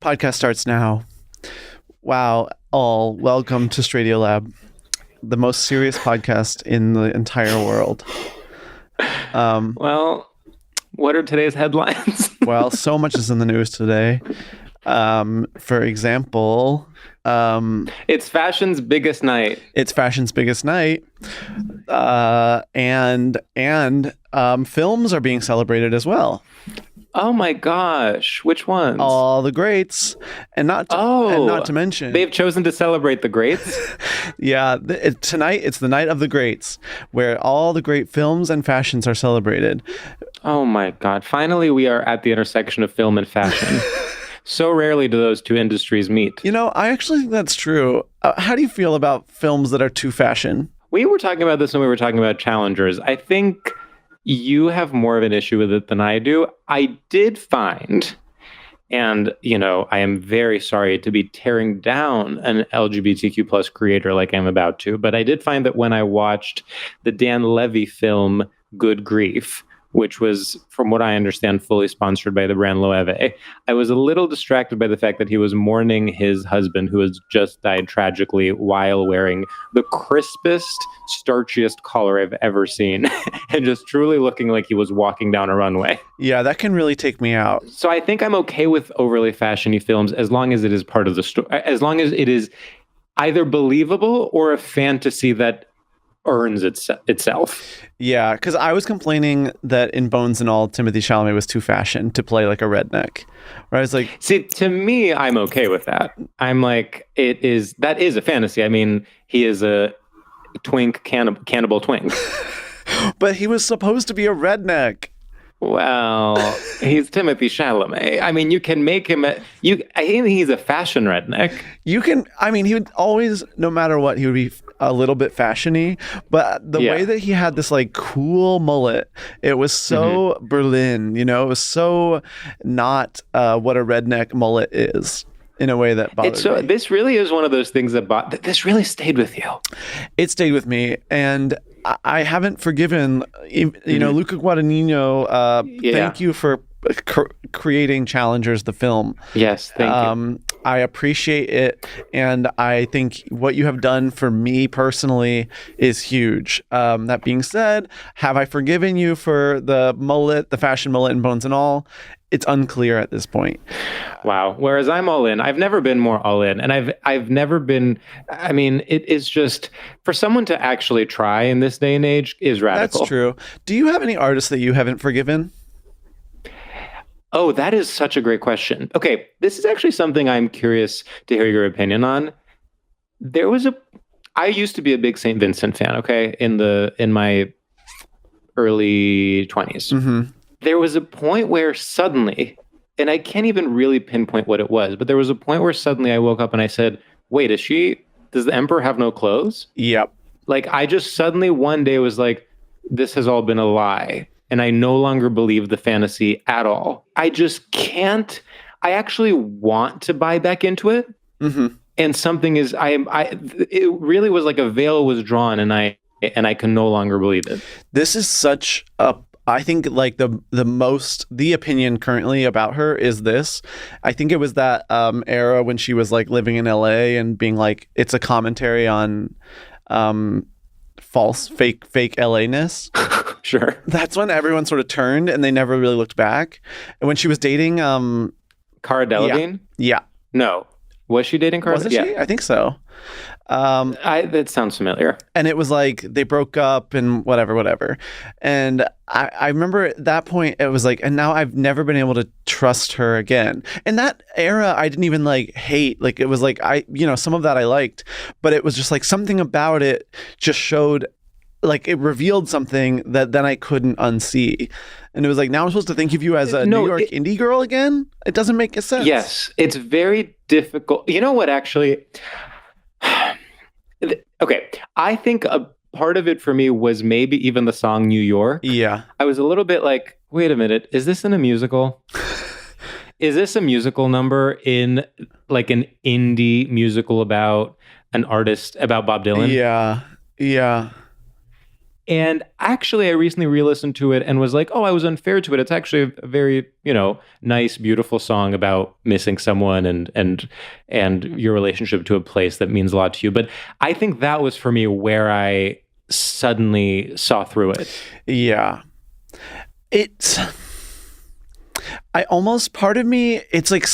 Podcast starts now. Wow, all welcome to StraightioLab, the most serious podcast in the entire world. Well, what are today's headlines? Well, so much is in the news today. For example, it's fashion's biggest night. It's fashion's biggest night, and films are being celebrated as well. Oh my gosh, which ones? All the greats, and not to mention they've chosen to celebrate the greats. Yeah, tonight it's the night of the greats, where all the great films and fashions are celebrated. Oh my god! Finally, we are at the intersection of film and fashion. So rarely do those two industries meet. You know, I actually think that's true. How do you feel about films that are too fashion? We were talking about this when we were talking about Challengers. I think you have more of an issue with it than I do. I did find, and, you know, I am very sorry to be tearing down an LGBTQ plus creator like I'm about to, but I did find that when I watched the Dan Levy film, Good Grief, which was, from what I understand, fully sponsored by the brand Loewe, I was a little distracted by the fact that he was mourning his husband, who has just died tragically while wearing the crispest, starchiest collar I've ever seen, and just truly looking like he was walking down a runway. Yeah, that can really take me out. So I think I'm okay with overly fashiony films as long as it is part of the story, as long as it is either believable or a fantasy that earns itself. Yeah, because I was complaining that in Bones and All, Timothée Chalamet was too fashion to play like a redneck. Where I was like, see, to me, I'm okay with that. I'm like, that is a fantasy. I mean, he is a twink, cannibal twink. But he was supposed to be a redneck. Well, he's Timothée Chalamet. I mean, you can make him I think he's a fashion redneck. He would always, no matter what, he would be a little bit fashiony, but the way that he had this like cool mullet, it was so Berlin, you know, it was so not what a redneck mullet is. In a way that bothered me. This really is one of those things that this really stayed with you. It stayed with me, and I haven't forgiven, you know, Luca Guadagnino. Thank you for creating Challengers, the film. Yes, thank you. I appreciate it, and I think what you have done for me personally is huge. That being said, have I forgiven you for the mullet, the fashion mullet and Bones and All? It's unclear at this point. Wow. Whereas I'm all in. I've never been more all in. And I've never been, I mean, it is just, for someone to actually try in this day and age is radical. That's true. Do you have any artists that you haven't forgiven? Oh, that is such a great question. Okay, this is actually something I'm curious to hear your opinion on. I used to be a big St. Vincent fan, okay, in my early 20s. Mm-hmm. There was a point where suddenly, and I can't even really pinpoint what it was, but there was a point where suddenly I woke up and I said, wait, does the emperor have no clothes? Yep. Like, I just suddenly one day was like, this has all been a lie. And I no longer believe the fantasy at all. I just can't. I actually want to buy back into it. Mm-hmm. And something is, it really was like a veil was drawn, and I can no longer believe it. This is such a, I think like the opinion currently about her is this. I think it was that era when she was like living in LA and being like, it's a commentary on false, fake LA-ness. Sure. That's when everyone sort of turned and they never really looked back. And when she was dating Cara Delevingne? Yeah. No. Was she dating Cara? Wasn't she? I think so. That sounds familiar. And it was like they broke up and whatever. And I remember at that point it was like, and now I've never been able to trust her again. In that era, I didn't even like hate. Like it was like some of that I liked, but it was just like something about it just showed, like it revealed something that then I couldn't unsee. And it was like, now I'm supposed to think of you as a New York indie girl again? It doesn't make a sense. Yes, it's very difficult. You know what, actually? Okay, I think a part of it for me was maybe even the song New York. Yeah. I was a little bit like, wait a minute, is this in a musical? Is this a musical number in like an indie musical about an artist, about Bob Dylan? Yeah. And actually, I recently re-listened to it and was like, oh, I was unfair to it. It's actually a very, nice, beautiful song about missing someone and your relationship to a place that means a lot to you. But I think that was for me where I suddenly saw through it. Yeah. Part of me, it's like,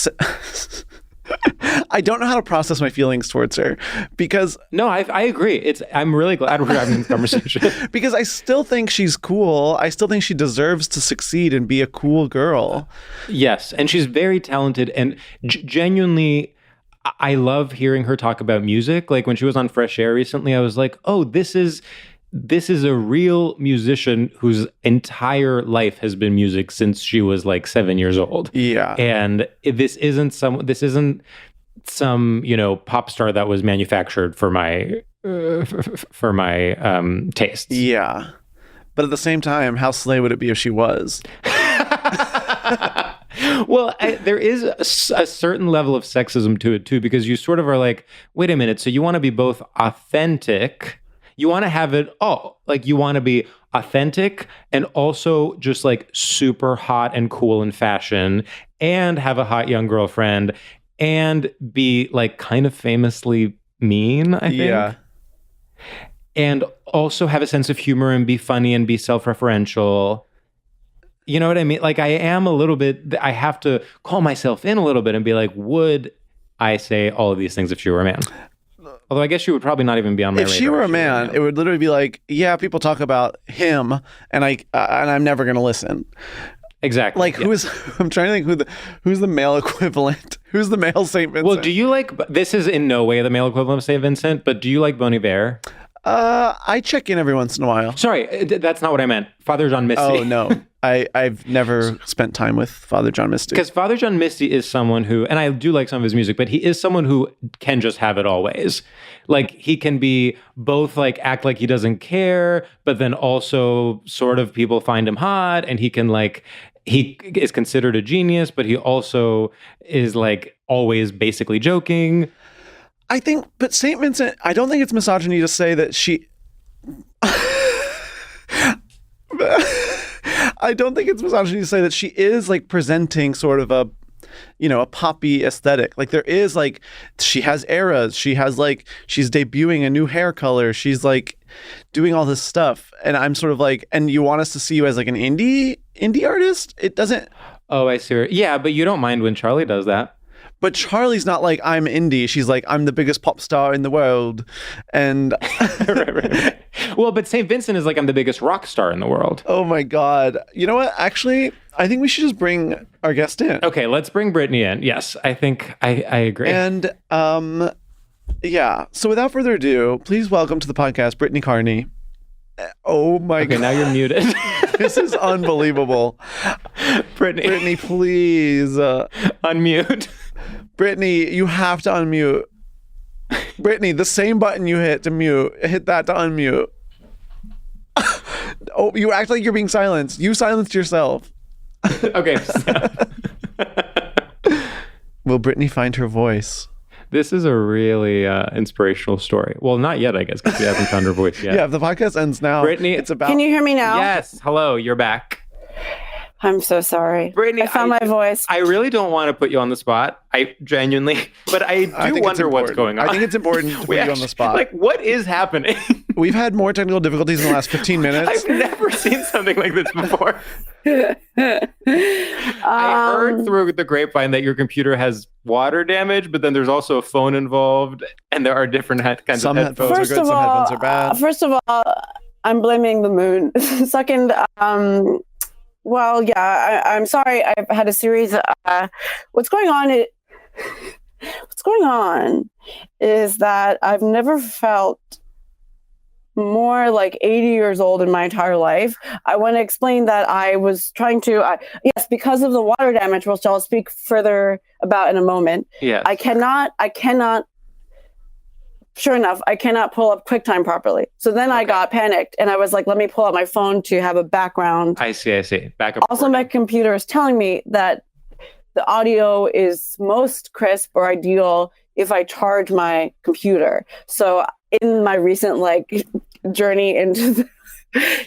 I don't know how to process my feelings towards her because... No, I agree. I'm really glad we're having this conversation. Because I still think she's cool. I still think she deserves to succeed and be a cool girl. Yes, and she's very talented and genuinely... I love hearing her talk about music. Like when she was on Fresh Air recently, I was like, oh, this is a real musician whose entire life has been music since she was like 7 years old. Yeah. And this isn't some pop star that was manufactured for my tastes. Yeah. But at the same time, how slay would it be if she was? Well, there is a certain level of sexism to it too, because you sort of are like, wait a minute, so you want to be both authentic, you want to have it all, like you want to be authentic and also just like super hot and cool in fashion and have a hot young girlfriend and be like kind of famously mean, I think. Yeah. And also have a sense of humor and be funny and be self-referential. You know what I mean? Like I am a little bit, I have to call myself in a little bit and be like, would I say all of these things if she were a man? Although I guess she would probably not even be on my radar. If she were a man, it would literally be like, yeah, people talk about him and I'm never going to listen. Exactly. Like I'm trying to think who's the male equivalent? Who's the male St. Vincent? Well, do you like, this is in no way the male equivalent of St. Vincent, but do you like Bon Iver? I check in every once in a while. Sorry, that's not what I meant. Father John Misty. Oh, no. I've never spent time with Father John Misty. Because Father John Misty is someone who, and I do like some of his music, but he is someone who can just have it always. Like he can be both like act like he doesn't care, but then also sort of people find him hot, and he can like, he is considered a genius, but he also is like always basically joking. I think, but St. Vincent, I don't think it's misogyny to say that she... I don't think it's misogyny to say that she is like presenting sort of a poppy aesthetic. Like there is like, she has eras. She has like, she's debuting a new hair color. She's like doing all this stuff. And I'm sort of like, and you want us to see you as like an indie artist? It doesn't... Oh, I see. Yeah, but you don't mind when Charlie does that. But Charlie's not like, I'm indie. She's like, I'm the biggest pop star in the world. And right. Well, but St. Vincent is like, I'm the biggest rock star in the world. Oh my God. You know what? Actually, I think we should just bring our guest in. Okay, let's bring Brittany in. Yes, I think I agree. And yeah. So without further ado, please welcome to the podcast, Brittany Carney. Oh my God. Okay, now you're muted. This is unbelievable. Brittany, please. Unmute. Brittany, you have to unmute. Brittany, the same button you hit to mute, hit that to unmute. Oh, you act like you're being silenced. You silenced yourself. Okay. Will Brittany find her voice? This is a really inspirational story. Well, not yet, I guess, because we haven't found her voice yet. Yeah, if the podcast ends now, Brittany, it's about... Can you hear me now? Yes. Hello, you're back. I'm so sorry. Brittany, I found my voice. I really don't want to put you on the spot. I genuinely, but I do wonder what's going on. I think it's important to put you on the spot. Like, what is happening? We've had more technical difficulties in the last 15 minutes. I've never seen something like this before. I heard through the grapevine that your computer has water damage, but then there's also a phone involved, and there are different kinds of headphones. Some headphones are good, some headphones are bad. First of all, I'm blaming the moon. Second, well, yeah, I'm sorry. I've had a series. What's going on is that I've never felt more like 80 years old in my entire life. I want to explain that I was trying to, yes, because of the water damage, which I'll speak further about in a moment. Yes. I cannot, sure enough, I cannot pull up QuickTime properly. So then I got panicked and I was like, let me pull out my phone to have a background. I see. Backup. Also, my computer is telling me that the audio is most crisp or ideal if I charge my computer. So in my recent journey into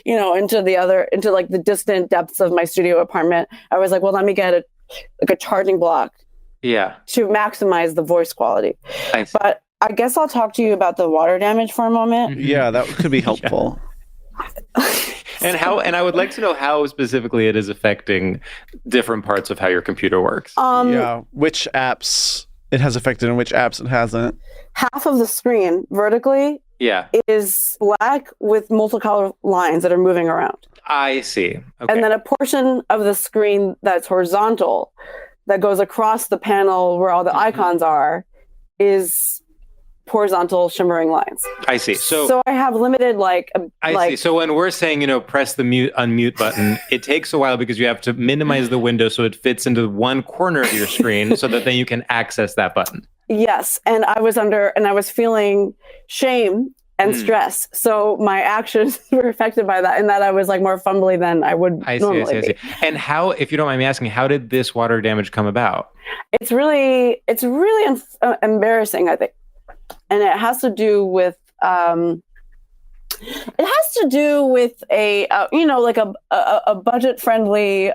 into like the distant depths of my studio apartment. I was like, well, let me get a charging block. Yeah. To maximize the voice quality. But I guess I'll talk to you about the water damage for a moment. Yeah, that could be helpful. And I would like to know how specifically it is affecting different parts of how your computer works. Which apps it has affected and which apps it hasn't. Half of the screen vertically is black with multicolor lines that are moving around. I see. Okay. And then a portion of the screen that's horizontal that goes across the panel where all the icons are is horizontal shimmering lines. I see. So I have limited see. So when we're saying, press the unmute button, it takes a while because you have to minimize the window so it fits into one corner of your screen so that then you can access that button. Yes. And I was feeling shame and stress. So my actions were affected by that, and that I was like more fumbly than I would normally be. And how, if you don't mind me asking, how did this water damage come about? It's really embarrassing, I think. And it has to do with a budget friendly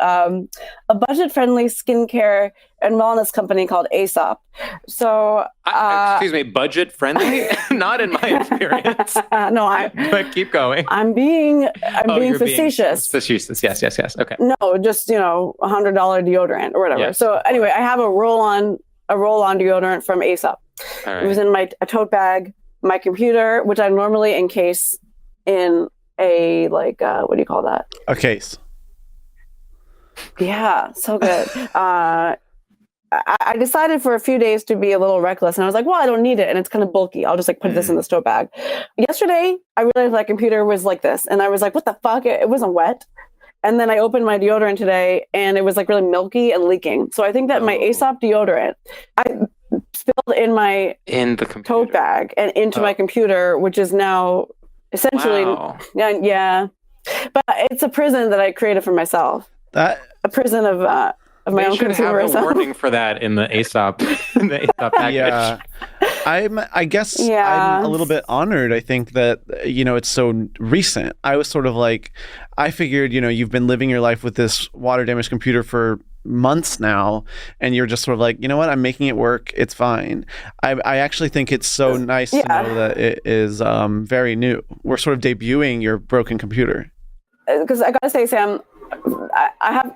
skincare and wellness company called Aesop. So excuse me, budget friendly? Not in my experience. No, but keep going. I'm being facetious. Facetious. Yes. Okay. No, just $100 deodorant or whatever. Yeah. So anyway, I have a roll-on deodorant from Aesop. Right. It was in a tote bag, my computer, which I normally encase in a what do you call that? A case. Yeah, so good. I decided for a few days to be a little reckless, and I was like, well, I don't need it, and it's kind of bulky. I'll just put this in the tote bag. Yesterday, I realized my computer was like this, and I was like, what the fuck? It wasn't wet. And then I opened my deodorant today, and it was really milky and leaking. So I think that my Aesop deodorant, I spilled in the tote bag and into my computer, which is now essentially, yeah. But it's a prison that I created for myself. A prison of my own consumerism. They should have a warning for that in the Aesop, package. Yeah. I guess I'm a little bit honored. I think that, it's so recent. I was sort of like, I figured, you've been living your life with this water damaged computer for months now, and you're just sort of like, you know what, I'm making it work. It's fine. I actually think it's so nice to know that it is very new. We're sort of debuting your broken computer. Because I gotta say, Sam, I have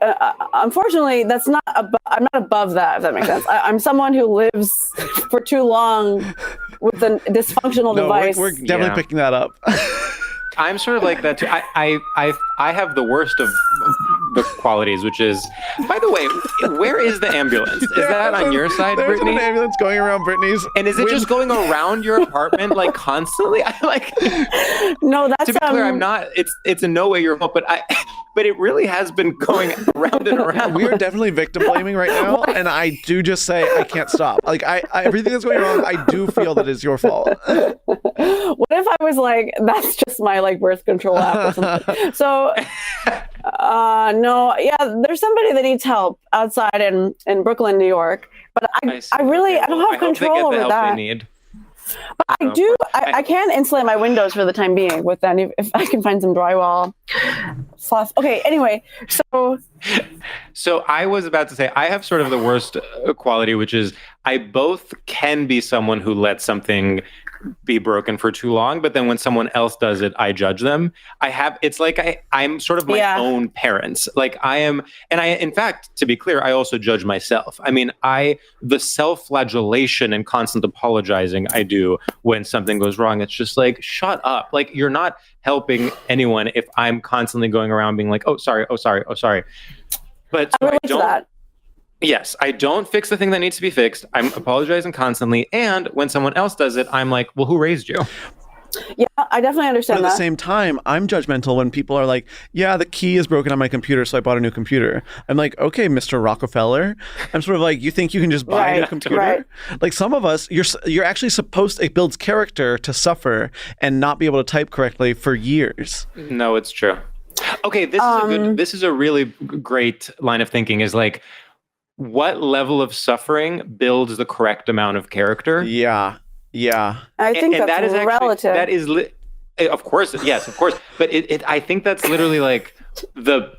unfortunately I'm not above that, if that makes sense. I'm someone who lives for too long with a dysfunctional device. We're definitely picking that up. I'm sort of like that too. I have the worst of the qualities, which is, by the way, where is the ambulance? Is that on your side, There's Brittany? An ambulance going around Brittany's. And is it just going around your apartment constantly? No, that's to be clear, I'm not. It's in no way your fault, but it really has been going around and around. We are definitely victim blaming right now, and I do just say I can't stop. Everything that's going wrong, I do feel that it's your fault. What if I was like, that's just my birth control app or something? So, no, there's somebody that needs help outside in Brooklyn, New York, but I don't have control over that. They need. But I do. I can insulate my windows for the time being with that. If I can find some drywall fluff. Okay. Anyway, so I was about to say I have sort of the worst quality, which is I both can be someone who lets something be broken for too long, but then when someone else does it, I judge them. It's like I'm sort of my own parents. In fact, to be clear, I also judge myself. I mean, the self-flagellation and constant apologizing I do when something goes wrong, it's just like, shut up. You're not helping anyone if I'm constantly going around being like, oh, sorry. But so I don't. Yes, I don't fix the thing that needs to be fixed. I'm apologizing constantly. And when someone else does it, I'm like, well, who raised you? Yeah, I definitely understand that. But at the same time, I'm judgmental when people are like, yeah, the key is broken on my computer, so I bought a new computer. I'm like, okay, Mr. Rockefeller. I'm sort of like, you think you can just buy a new computer? Right. Some of us, you're actually supposed to, it builds character to suffer and not be able to type correctly for years. No, it's true. Okay, this is a really great line of thinking is what level of suffering builds the correct amount of character? Yeah. I think that's relative. Of course, yes, of course. But I think that's literally like the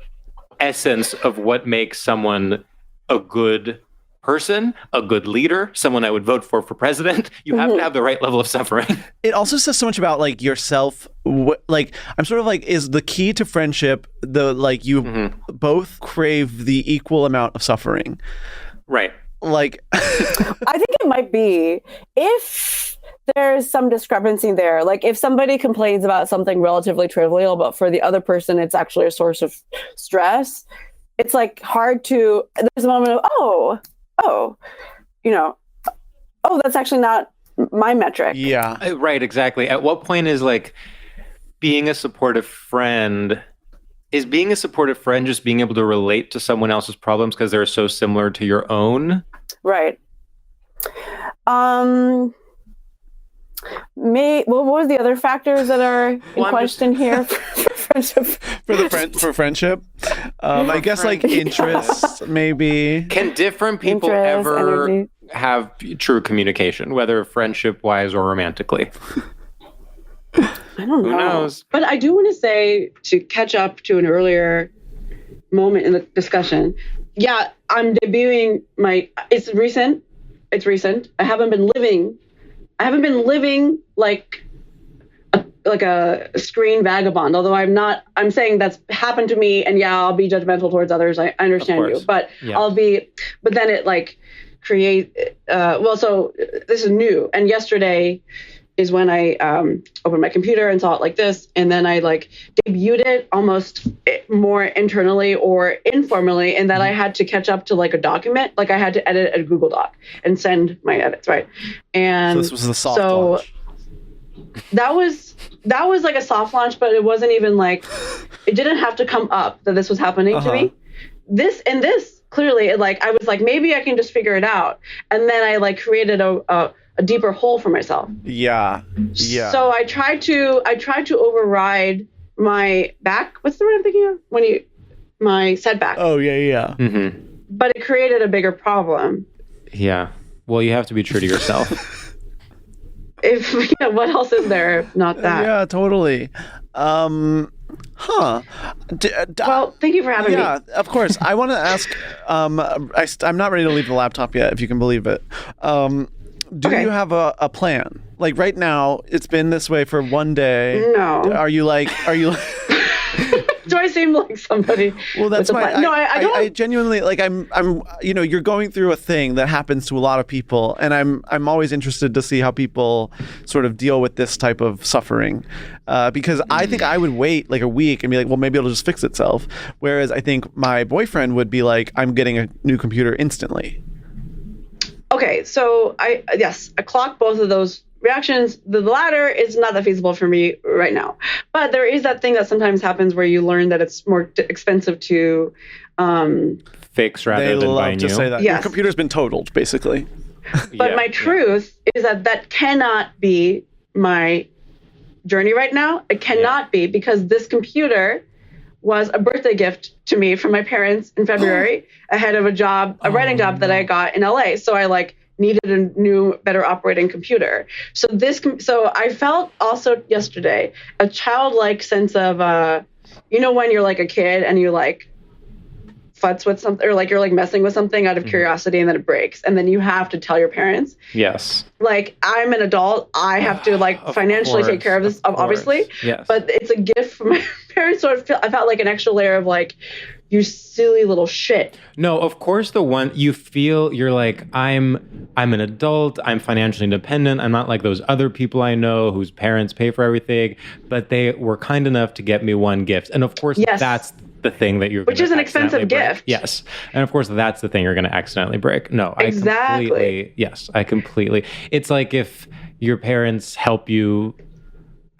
essence of what makes someone a good person, a good leader, someone I would vote for president. You have to have the right level of suffering. It also says so much about like yourself. Like I'm sort of like, is the key to friendship the like you both crave the equal amount of suffering, right? Like, I think it might be if there's some discrepancy there. Like if somebody complains about something relatively trivial, but for the other person, it's actually a source of stress. It's like hard to, there's a moment of, oh, that's actually not my metric. Yeah. Right, exactly. At what point is like being a supportive friend, just being able to relate to someone else's problems because they're so similar to your own? Right. What were the other factors that are in question here for friendship? For friendship? I guess like interests, maybe. Can different people ever have true communication, whether friendship-wise or romantically? I don't know. Who knows? But I do want to say, to catch up to an earlier moment in the discussion, yeah, I'm debuting it's recent. I haven't been living like a screen vagabond, although I'm saying that's happened to me, and yeah, I'll be judgmental towards others. I understand you, but yeah. But then it like so this is new, and yesterday is when I opened my computer and saw it like this, and then I like debuted it almost more internally or informally, and that I had to catch up to like a document, like I had to edit a Google Doc and send my edits, right? And so this was the soft launch. That was like a soft launch, but it wasn't even like, it didn't have to come up that this was happening to me. This clearly, it like I was like, maybe I can just figure it out, and then I like created a deeper hole for myself. Yeah. So I tried to override my back. What's the word I'm thinking of? My setback. Oh yeah. Mm-hmm. But it created a bigger problem. Yeah. Well, you have to be true to yourself. What else is there if not that? Yeah, totally. Well, thank you for having me. Yeah, of course. I want to ask. I'm not ready to leave the laptop yet, if you can believe it. Do you have a plan? Like right now, it's been this way for one day. No. Are you? Do I seem like somebody? Well, that's why. No, I don't. I genuinely like. I'm. You're going through a thing that happens to a lot of people, and I'm always interested to see how people sort of deal with this type of suffering, because I think I would wait like a week and be like, well, maybe it'll just fix itself. Whereas I think my boyfriend would be like, I'm getting a new computer instantly. Okay, so I clock both of those reactions. The latter is not that feasible for me right now, but there is that thing that sometimes happens where you learn that it's more expensive to fix rather than buy new. They love to say that. Yes. Your computer's been totaled, basically. But my truth is that cannot be my journey right now. It cannot be, because this computer was a birthday gift to me from my parents in February ahead of a writing job that I got in LA. So I like needed a new, better operating computer. So I felt also yesterday a childlike sense of, when you're like a kid and you like futz with something, or like you're like messing with something out of curiosity, and then it breaks, and then you have to tell your parents. Yes. Like, I'm an adult, I have to like financially take care of this, obviously. Yes. But it's a gift from my parents, so I felt like an extra layer of like, you silly little shit. No, of course, the one you feel, you're like, I'm an adult, I'm financially independent, I'm not like those other people I know whose parents pay for everything, but they were kind enough to get me one gift. And of course, that's the thing that you're which is an expensive gift. Yes. And of course, that's the thing you're going to accidentally break. No, exactly. I completely. It's like if your parents help you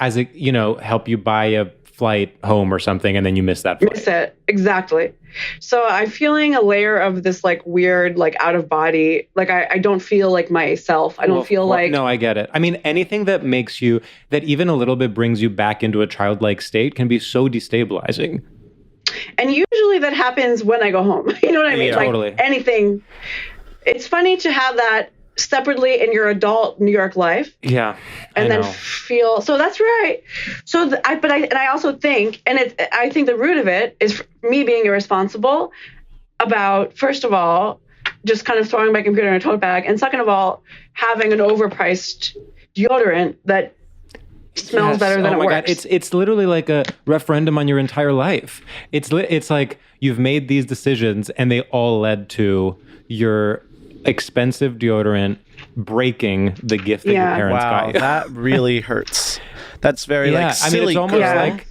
help you buy a flight home or something, and then you miss that flight. Miss it. Exactly. So I'm feeling a layer of this like weird, like out of body. Like I don't feel like myself. I don't feel like. No, I get it. I mean, anything that makes you, that even a little bit brings you back into a childlike state can be so destabilizing. And usually that happens when I go home. You know what I mean? Yeah, like totally. Anything. It's funny to have that separately in your adult New York life. Yeah. And then feel, so that's right. So I also think, and I think the root of it is me being irresponsible about, first of all, just kind of throwing my computer in a tote bag, and second of all, having an overpriced deodorant that smells better than it works. God. It's literally like a referendum on your entire life. It's like you've made these decisions and they all led to your expensive deodorant breaking the gift that your parents got you. That really hurts. That's very like silly. I mean, it's almost like,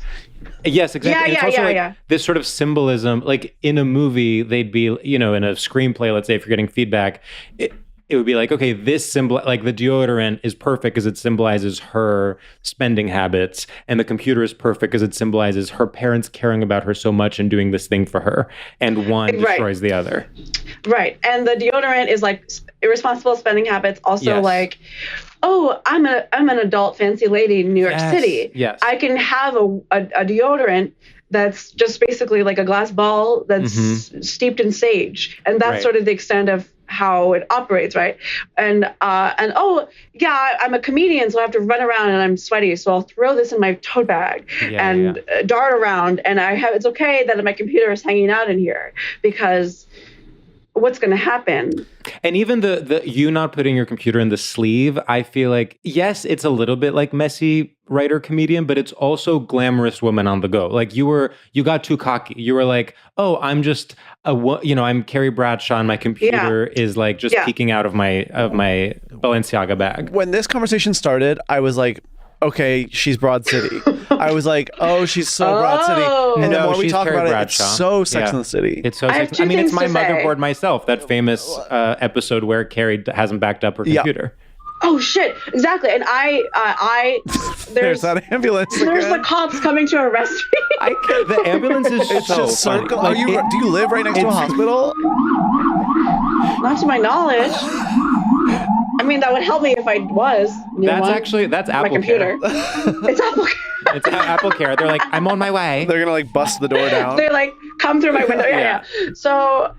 yes, exactly. It's also like this sort of symbolism, like in a movie, they'd be, in a screenplay, let's say, if you're getting feedback, it would be like, okay, this symbol, like the deodorant is perfect because it symbolizes her spending habits, and the computer is perfect because it symbolizes her parents caring about her so much and doing this thing for her, and one destroys the other. Right. And the deodorant is like irresponsible spending habits. Also like, oh, I'm an adult fancy lady in New York City. Yes. I can have a deodorant that's just basically like a glass ball that's steeped in sage. And that's sort of the extent of how it operates, right? And I'm a comedian, so I have to run around and I'm sweaty, so I'll throw this in my tote bag and dart around, and it's okay that my computer is hanging out in here, because what's going to happen? And even the you not putting your computer in the sleeve, I feel like, yes, it's a little bit like messy writer comedian, but it's also glamorous woman on the go. Like you got too cocky. You were like, oh, I'm just I'm Carrie Bradshaw and my computer is like just peeking out of my Balenciaga bag. When this conversation started, I was like, okay, she's Broad City. I was like, oh, she's so Broad City. And the more we talk Carrie about Bradshaw. it's so Sex and the City. It's so Sex. I mean, it's my motherboard myself, that famous episode where Carrie hasn't backed up her computer. Oh shit! Exactly, and there's that ambulance. There's the cops coming to arrest me. The ambulance is it's so just funny. Like, do you live right next to a hospital? Not to my knowledge. I mean, that would help me if I was. That's Apple my computer. It's Apple Care. It's Apple Care. They're like, I'm on my way. They're gonna like bust the door down. They like come through my window. Yeah. So,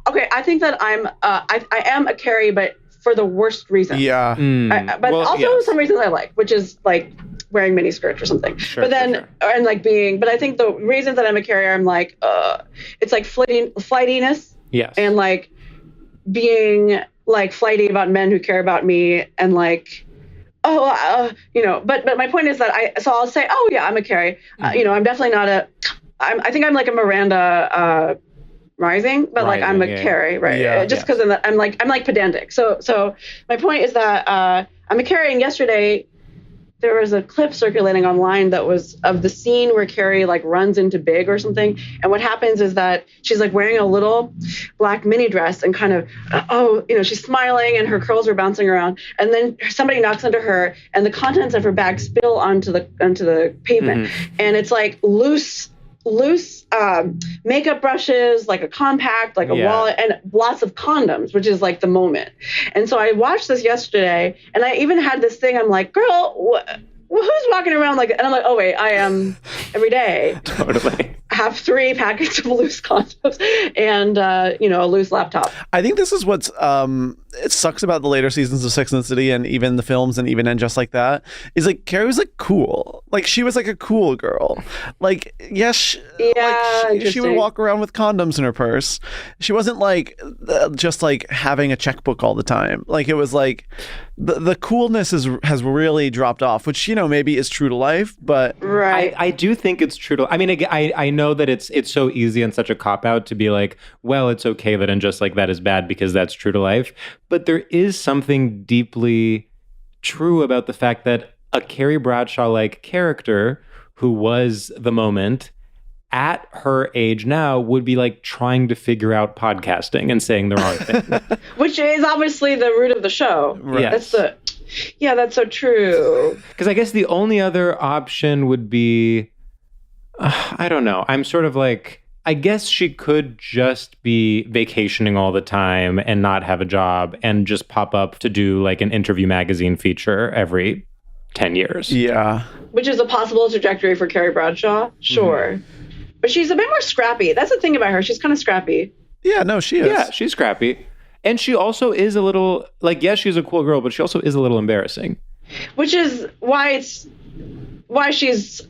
okay, I think that I am a Carrie, but for the worst reason. Yeah. Some reasons I like, which is like wearing mini skirts or something. Sure, but then, and like but I think the reasons that I'm a carrier, I'm like, it's like flightiness. Yes. And like being like flighty about men who care about me, and like, but my point is that I'll say, oh yeah, I'm a carry. I'm definitely not I think I'm like a Miranda, Rising, but like I'm a Carrie, right? Yeah, just because I'm like pedantic. So my point is that I'm a Carrie, and yesterday there was a clip circulating online that was of the scene where Carrie like runs into Big or something, and what happens is that she's like wearing a little black mini dress and kind of she's smiling and her curls are bouncing around, and then somebody knocks into her and the contents of her bag spill onto the pavement, and it's like loose makeup brushes, like a compact, like a wallet, and lots of condoms, which is like the moment. And so I watched this yesterday, and I even had this thing. I'm like, girl, who's walking around like? And I'm like, oh wait, I am every day. Totally. Have 3 packets of loose condoms and a loose laptop. I think this is what's it sucks about the later seasons of Sex and the City, and even the films, and even And Just Like That, is like Carrie was like cool. Like she was like a cool girl. Like yes, she would walk around with condoms in her purse. She wasn't like just like having a checkbook all the time. Like it was like the coolness has really dropped off, which maybe is true to life, but I do think it's true to. I mean, I know that it's so easy and such a cop-out to be like, well, it's okay that And Just Like That is bad because that's true to life. But there is something deeply true about the fact that a Carrie Bradshaw-like character who was the moment at her age now would be like trying to figure out podcasting and saying the wrong thing. Which is obviously the root of the show. Right. Yes. That's so true. Because I guess the only other option would be, I don't know. I'm sort of like, I guess she could just be vacationing all the time and not have a job and just pop up to do like an interview magazine feature every 10 years. Yeah. Which is a possible trajectory for Carrie Bradshaw. Sure. Mm-hmm. But she's a bit more scrappy. That's the thing about her. She's kind of scrappy. Yeah, no, she is. Yeah, she's scrappy. And she also is a little, like, yes, she's a cool girl, but she also is a little embarrassing. Which is why she's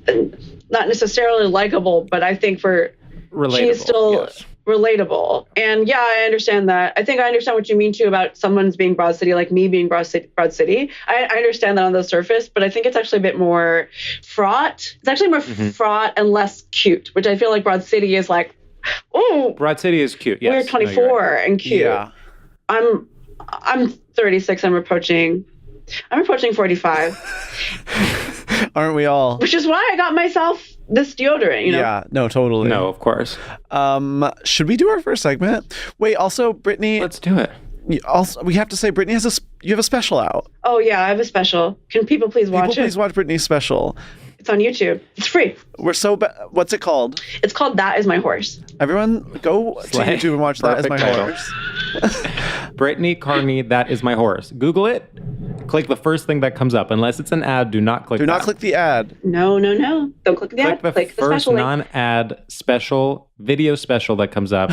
not necessarily likable, but I think Relatable, she's still yes. relatable. And yeah, I understand that. I think I understand what you mean too about someone's being Broad City, like me being Broad City. I understand that on the surface, but I think it's actually a bit more fraught. It's actually more fraught and less cute, which I feel like Broad City is like, oh, Broad City is cute. Yes. we're 24 and cute. Yeah. I'm 36. I'm approaching 45. Aren't we all? Which is why I got myself this deodorant, you know? Yeah, no, totally. No, of course. Should we do our first segment? Wait, also, Brittany, Let's do it. also, we have to say, Brittany you have a special out. Oh yeah, I have a special. Can people please watch it? Please watch Brittany's special. It's on YouTube. It's free. We're so what's it called? It's called That Is My Horse. Everyone go Slay. to YouTube and watch That Is My Perfect Horse. Brittany Carney, That Is My Horse. Google it. Click the first thing that comes up. Unless it's an ad, do not click Do not that. click the ad. No. Don't click the ad. Click the Click the first special link. non-ad special, video special that comes up.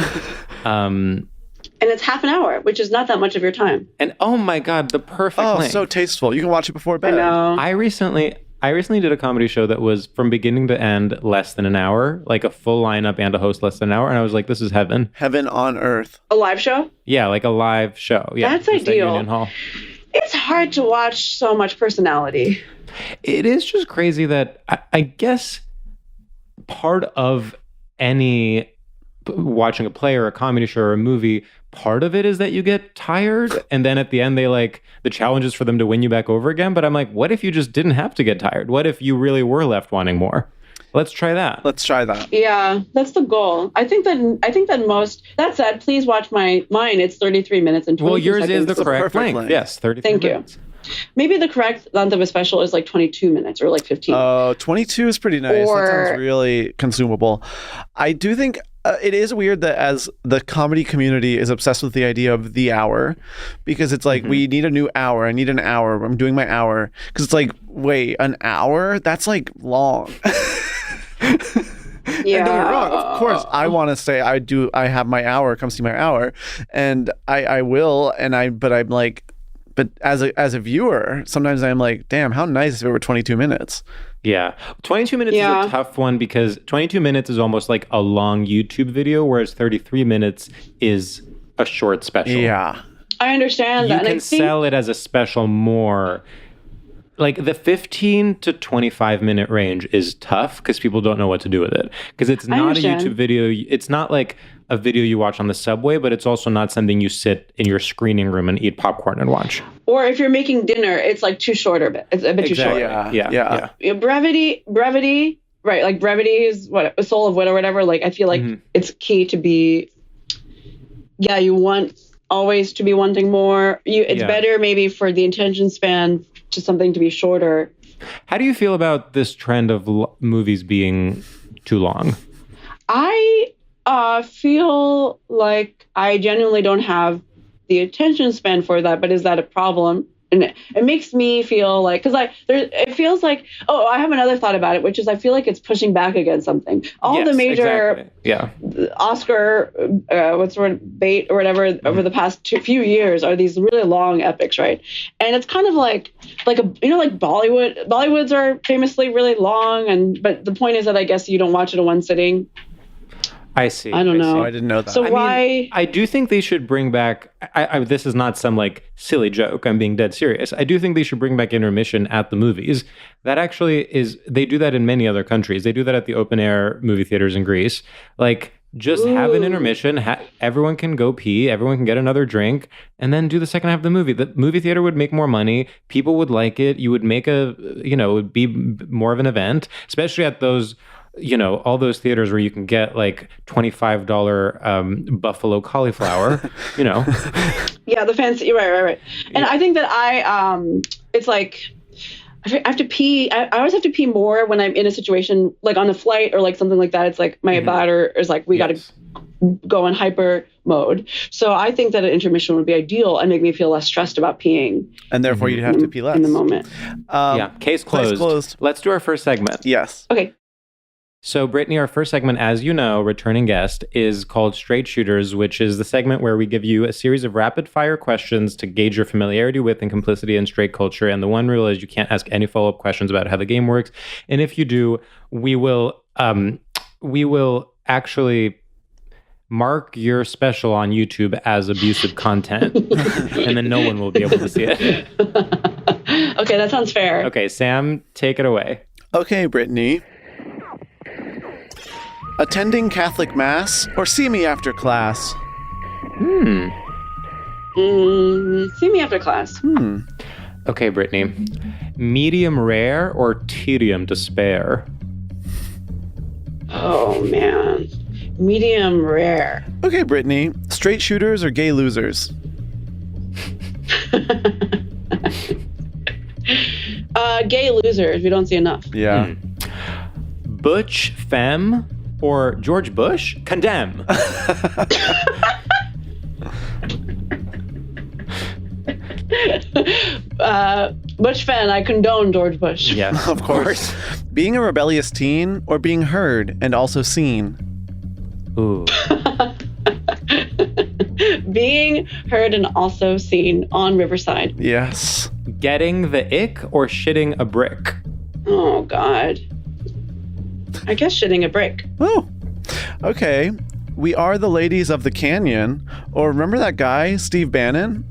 And it's half an hour, which is not that much of your time. And oh my God, the perfect Oh, link. so tasteful. You can watch it before I bed. know. I recently did a comedy show that was from beginning to end less than an hour, like a full lineup and a host less than an hour. And I was like, this is heaven. Heaven on earth. A live show? Yeah, like a live show. Yeah, That's just at ideal. Union Hall. It's hard to watch so much personality. It is just crazy that I guess part of any watching a play or a comedy show or a movie, part of it is that you get tired, and then at the end the challenge is for them to win you back over again. But I'm like, what if you just didn't have to get tired? What if you really were left wanting more? Let's try that. Let's try that. Yeah, that's the goal. I think that most. That said, please watch mine. It's 33 minutes and 22 Well, yours seconds. is the It's a correct perfect length. length. Yes, 33 Thank you. minutes. Maybe the correct length of a special is like 22 minutes or like 15. 22 is pretty nice. Or- That sounds really consumable. I do think it is weird that as the comedy community is obsessed with the idea of the hour, because it's like, we need a new hour. I need an hour. I'm doing my hour. Because it's like, wait, an hour? That's like long. Yeah. And don't get me wrong, of course, I want to say I have my hour, come see my hour. And I will. But I'm like, but as a viewer, sometimes I'm like, damn, how nice if it were 22 minutes. Yeah. 22 minutes is a tough one because 22 minutes is almost like a long YouTube video, whereas 33 minutes is a short special. Yeah. I understand You that. can sell it as a special more. Like the 15 to 25 minute range is tough because people don't know what to do with it. Because it's not a understand. YouTube video. It's not like a video you watch on the subway, but it's also not something you sit in your screening room and eat popcorn and watch. Or if you're making dinner, it's like too short a bit. It's a bit too short. Yeah. Brevity, right? Like brevity is what a soul of wit or whatever. Like I feel like it's key to be. Yeah, you want always to be wanting more. It's better maybe for the attention span to something to be shorter. How do you feel about this trend of movies being too long? I feel like I genuinely don't have the attention span for that, but is that a problem? And it makes me feel like, because it feels like, I have another thought about it, which is I feel like it's pushing back against something. All the major Oscar, bait or whatever over the past few years are these really long epics, right? And it's kind of like Bollywood. Bollywoods are famously really long, but the point is that I guess you don't watch it in one sitting. I see. I don't know. I didn't know that. So why? I do think they should bring back. This is not some like silly joke. I'm being dead serious. I do think they should bring back intermission at the movies. That actually is. They do that in many other countries. They do that at the open air movie theaters in Greece. Like just have an intermission. Everyone can go pee. Everyone can get another drink, and then do the second half of the movie. The movie theater would make more money. People would like it. You would make it would be more of an event, especially at those. All those theaters where you can get like $25 buffalo cauliflower, Yeah, the fancy, right. And I think that it's like, I have to pee. I always have to pee more when I'm in a situation like on a flight or like something like that. It's like my bladder is like, we got to go in hyper mode. So I think that an intermission would be ideal and make me feel less stressed about peeing. And therefore you'd have to pee less. In the moment. Case closed. Let's do our first segment. Yes. Okay. So, Brittany, our first segment, as you know, returning guest, is called Straight Shooters, which is the segment where we give you a series of rapid-fire questions to gauge your familiarity with and complicity in straight culture. And the one rule is you can't ask any follow-up questions about how the game works. And if you do, we will actually mark your special on YouTube as abusive content, and then no one will be able to see it. Okay, that sounds fair. Okay, Sam, take it away. Okay, Brittany. Attending Catholic Mass or see me after class? See me after class. Okay, Brittany. Medium rare or tedium to spare? Oh, man. Medium rare. Okay, Brittany. Straight shooters or gay losers? Gay losers. We don't see enough. Yeah. Butch femme or George Bush? Condemn. Bush fan, I condone George Bush. Yes, Of course. Being a rebellious teen or being heard and also seen? Ooh. Being heard and also seen on Riverside. Yes. Getting the ick or shitting a brick? Oh, God. I guess shitting a brick. Oh. Okay. We are the ladies of the canyon. Or remember that guy, Steve Bannon?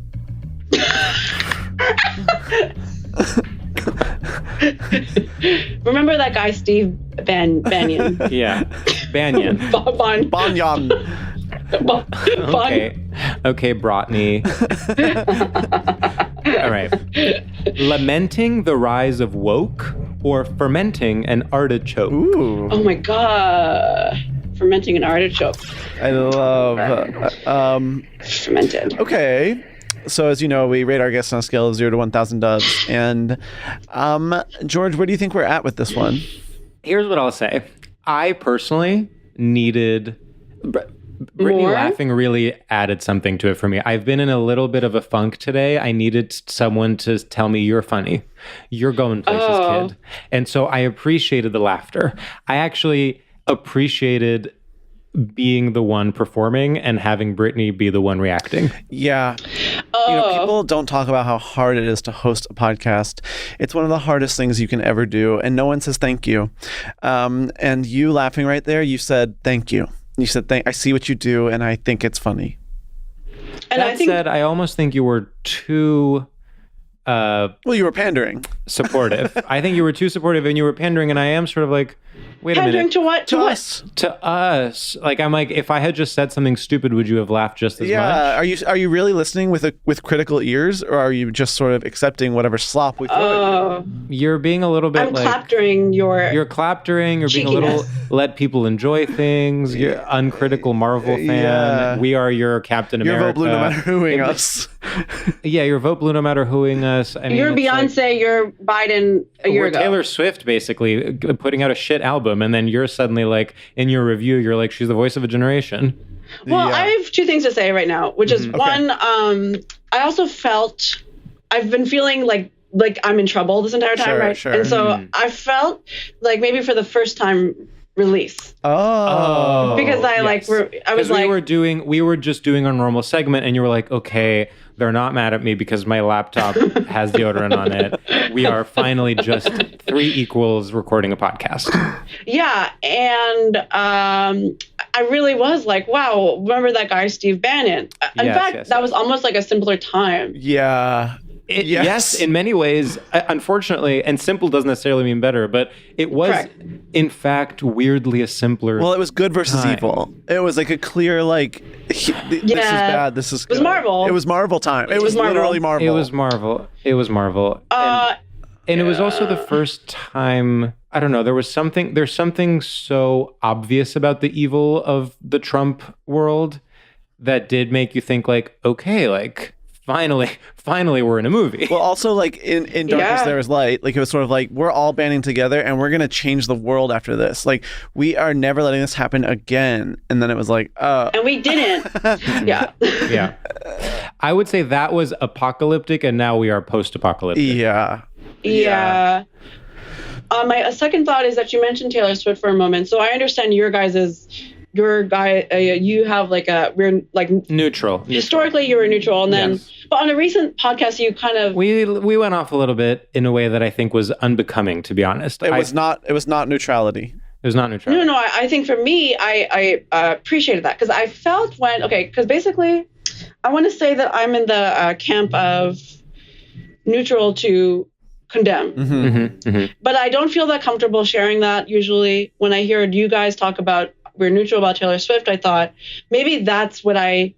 Remember that guy, Steve Banyan? Yeah. Banyan. Banyan. Okay, Brittany. All right. Lamenting the rise of woke or fermenting an artichoke? Ooh. Oh my God. Fermenting an artichoke. I love... Fermented. Okay. So as you know, we rate our guests on a scale of 0 to 1,000 doves. And George, where do you think we're at with this one? Here's what I'll say. I personally needed... Brittany More? laughing really added something to it for me. I've been in a little bit of a funk today. I needed someone to tell me you're funny. You're going places, kid. And so I appreciated the laughter. I actually appreciated being the one performing and having Brittany be the one reacting. Yeah. You know, people don't talk about how hard it is to host a podcast. It's one of the hardest things you can ever do. And no one says thank you. And you laughing right there, you said thank you. You said, I see what you do, and I think it's funny. And That said, I almost think you were too... well, you were pandering. supportive. I think you were too supportive and you were pandering, and I am sort of like, wait a pandering minute. to what? To us. To us. Like, I'm like, if I had just said something stupid, would you have laughed just as much? Yeah. Are you really listening with critical ears, or are you just sort of accepting whatever slop we throw at you? You're being a little bit I'm like... claptering You're claptering. You're being a little... Let people enjoy things. You're uncritical Marvel fan. Yeah. We are your Captain Your America. vote blue no matter whoing us. Yeah, your vote blue no matter whoing us. I mean, you're it's Beyonce, like, you're Biden a year we're ago. Taylor Swift, basically, putting out a shit album, and then you're suddenly like, in your review, you're like, she's the voice of a generation. Well, Yeah. I have two things to say right now, which is one, I also felt, I've been feeling like I'm in trouble this entire time, Sure, right? sure. And so I felt like maybe for the first time release. Oh. Because I yes. I was 'Cause like, we were just doing our normal segment, and you were like, okay, they're not mad at me because my laptop has deodorant on it. We are finally just three equals recording a podcast. yeah. And I really was like, wow, remember that guy, Steve Bannon? In Yes, fact, yes, that yes. was almost like a simpler time. Yeah. Yes. Yes, in many ways, unfortunately, and simple doesn't necessarily mean better, but it was, Correct. in fact, weirdly a simpler. Well, it was good versus time. evil. It was like a clear, like, this is bad, this is good. It was Marvel. It was Marvel time. It was Marvel. literally Marvel. It was Marvel. It was Marvel. And it was also the first time, I don't know, there's something so obvious about the evil of the Trump world that did make you think like, okay, like, finally we're in a movie. Well, also, like, in Darkness Yeah. There Is Light, like, it was sort of like, we're all banding together and we're going to change the world after this. Like, we are never letting this happen again. And then it was like, And we didn't. Yeah. Yeah. I would say that was apocalyptic, and now we are post-apocalyptic. yeah. Yeah. My second thought is that you mentioned Taylor Swift for a moment. So I understand you have like we're like Neutral. Historically, you were neutral, and then, Yes. but on a recent podcast, you kind of We went off a little bit in a way that I think was unbecoming, to be honest. It was not neutrality. It was not neutral. No. I think for me, I appreciated that because I felt because basically, I want to say that I'm in the camp of neutral to condemn. But I don't feel that comfortable sharing that usually. When I hear you guys talk about we're neutral about Taylor Swift, I thought maybe that's a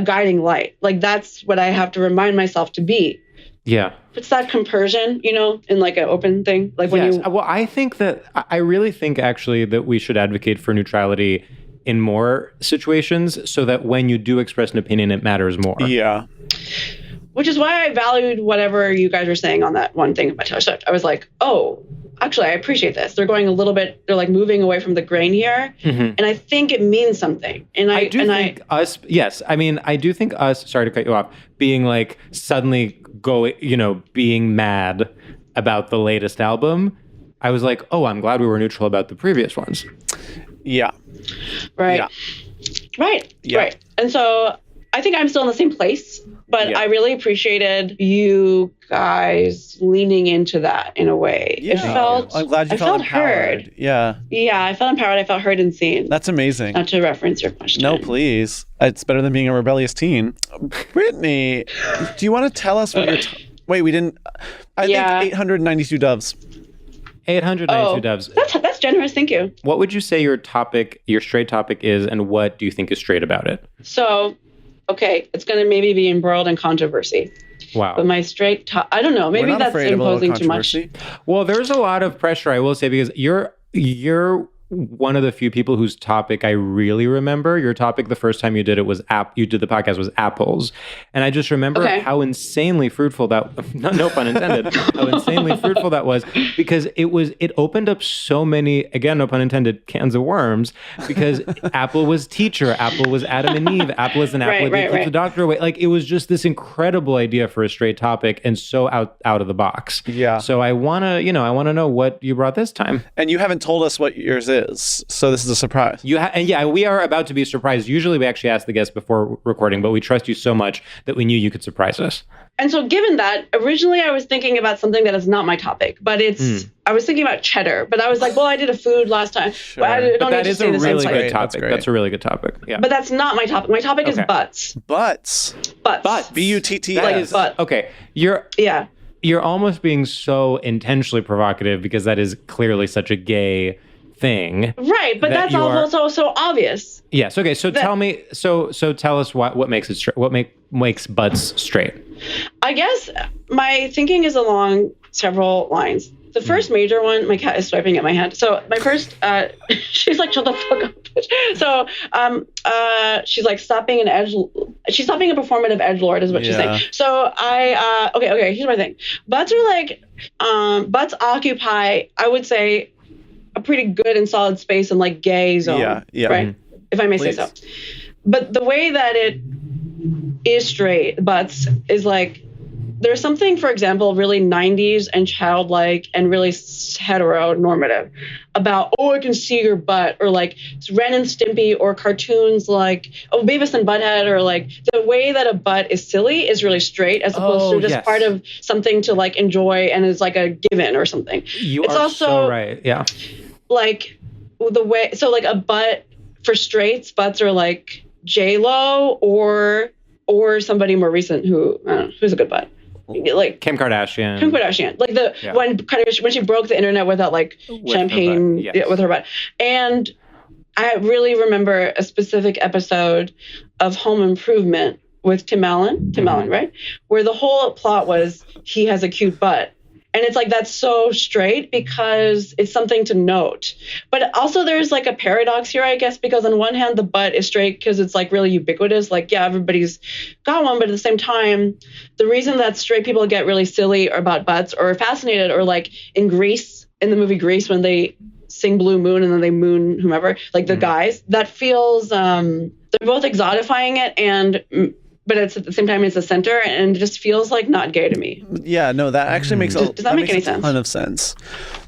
guiding light. Like that's what I have to remind myself to be. Yeah. It's that compersion, in like an open thing. Like when yes. Well, I really think actually that we should advocate for neutrality in more situations so that when you do express an opinion, it matters more. Yeah. Which is why I valued whatever you guys were saying on that one thing about Taylor Swift. I was like, oh, actually, I appreciate this. They're going they're like moving away from the grain here. And I think it means something. And I do think us, sorry to cut you off, being like suddenly being mad about the latest album. I was like, oh, I'm glad we were neutral about the previous ones. Yeah. Right. Yeah. Right. Yeah. Right. And so I think I'm still in the same place, but I really appreciated you guys leaning into that in a way. Yeah. I'm glad you felt empowered. Heard. Yeah. Yeah, I felt empowered. I felt heard and seen. That's amazing. Not to reference your question. No, please. It's better than being a rebellious teen. Brittany, do you want to tell us what your... Wait, we didn't... I think 892 doves. 892 doves. That's generous. Thank you. What would you say your straight topic is, and what do you think is straight about it? So, okay, it's going to maybe be embroiled in controversy. Wow. But my straight I don't know. Maybe that's imposing too much. Well, there's a lot of pressure, I will say, because you're one of the few people whose topic I really remember. Your topic the first time you did it was you did the podcast was apples. And I just remember how insanely fruitful no pun intended, how insanely fruitful that was, because it opened up so many, again, no pun intended, cans of worms, because apple was teacher, apple was Adam and Eve, apple is an apple that keeps the doctor away. Like it was just this incredible idea for a straight topic and so out of the box. Yeah. So I want to know what you brought this time. And you haven't told us what yours is. So this is a surprise. We are about to be surprised. Usually we actually ask the guests before recording, but we trust you so much that we knew you could surprise us. And so given that, originally I was thinking about something that is not my topic, but I was thinking about cheddar, but I was like, well, I did a food last time. Sure. Well, that is a really good topic. That's a really good topic. Yeah. But that's not my topic. My topic is butts. Butts. Butts. B-U-T-T. Like butt. Okay. You're almost being so intentionally provocative because that is clearly such a gay thing. Right, but that's also so obvious. Yes. Okay. So tell me. So tell us what makes it straight. What makes butts straight? I guess my thinking is along several lines. The first major one, my cat is swiping at my hand. So my first, she's like, shut the fuck up. So she's like stopping a performative edgelord is what she's saying. So okay, here's my thing. Butts are like, butts occupy, I would say, a pretty good and solid space in like gay zone. Yeah. Right? If I may say so. But the way that it is straight, butts, is like, there's something, for example, really 90s and childlike and really heteronormative about, I can see your butt, or like Ren and Stimpy, or cartoons like, Beavis and Butthead, or like the way that a butt is silly is really straight as opposed to just part of something to like enjoy and is like a given or something. It's also so right. Yeah. Like the way, so like a butt for straights, butts are like J-Lo or somebody more recent who's a good butt. Like Kim Kardashian, like when she broke the internet with that like champagne with her butt. And I really remember a specific episode of Home Improvement with Tim Allen, right, where the whole plot was he has a cute butt. And it's like, that's so straight because it's something to note. But also there's like a paradox here, I guess, because on one hand, the butt is straight because it's like really ubiquitous. Like, yeah, everybody's got one. But at the same time, the reason that straight people get really silly about butts or fascinated, or like in Grease, in the movie Grease, when they sing Blue Moon and then they moon whomever, like the guys, that feels, they're both exotifying it and but it's at the same time it's the center, and it just feels like not gay to me. Yeah, no, that actually makes Does that make any sense? a ton of sense.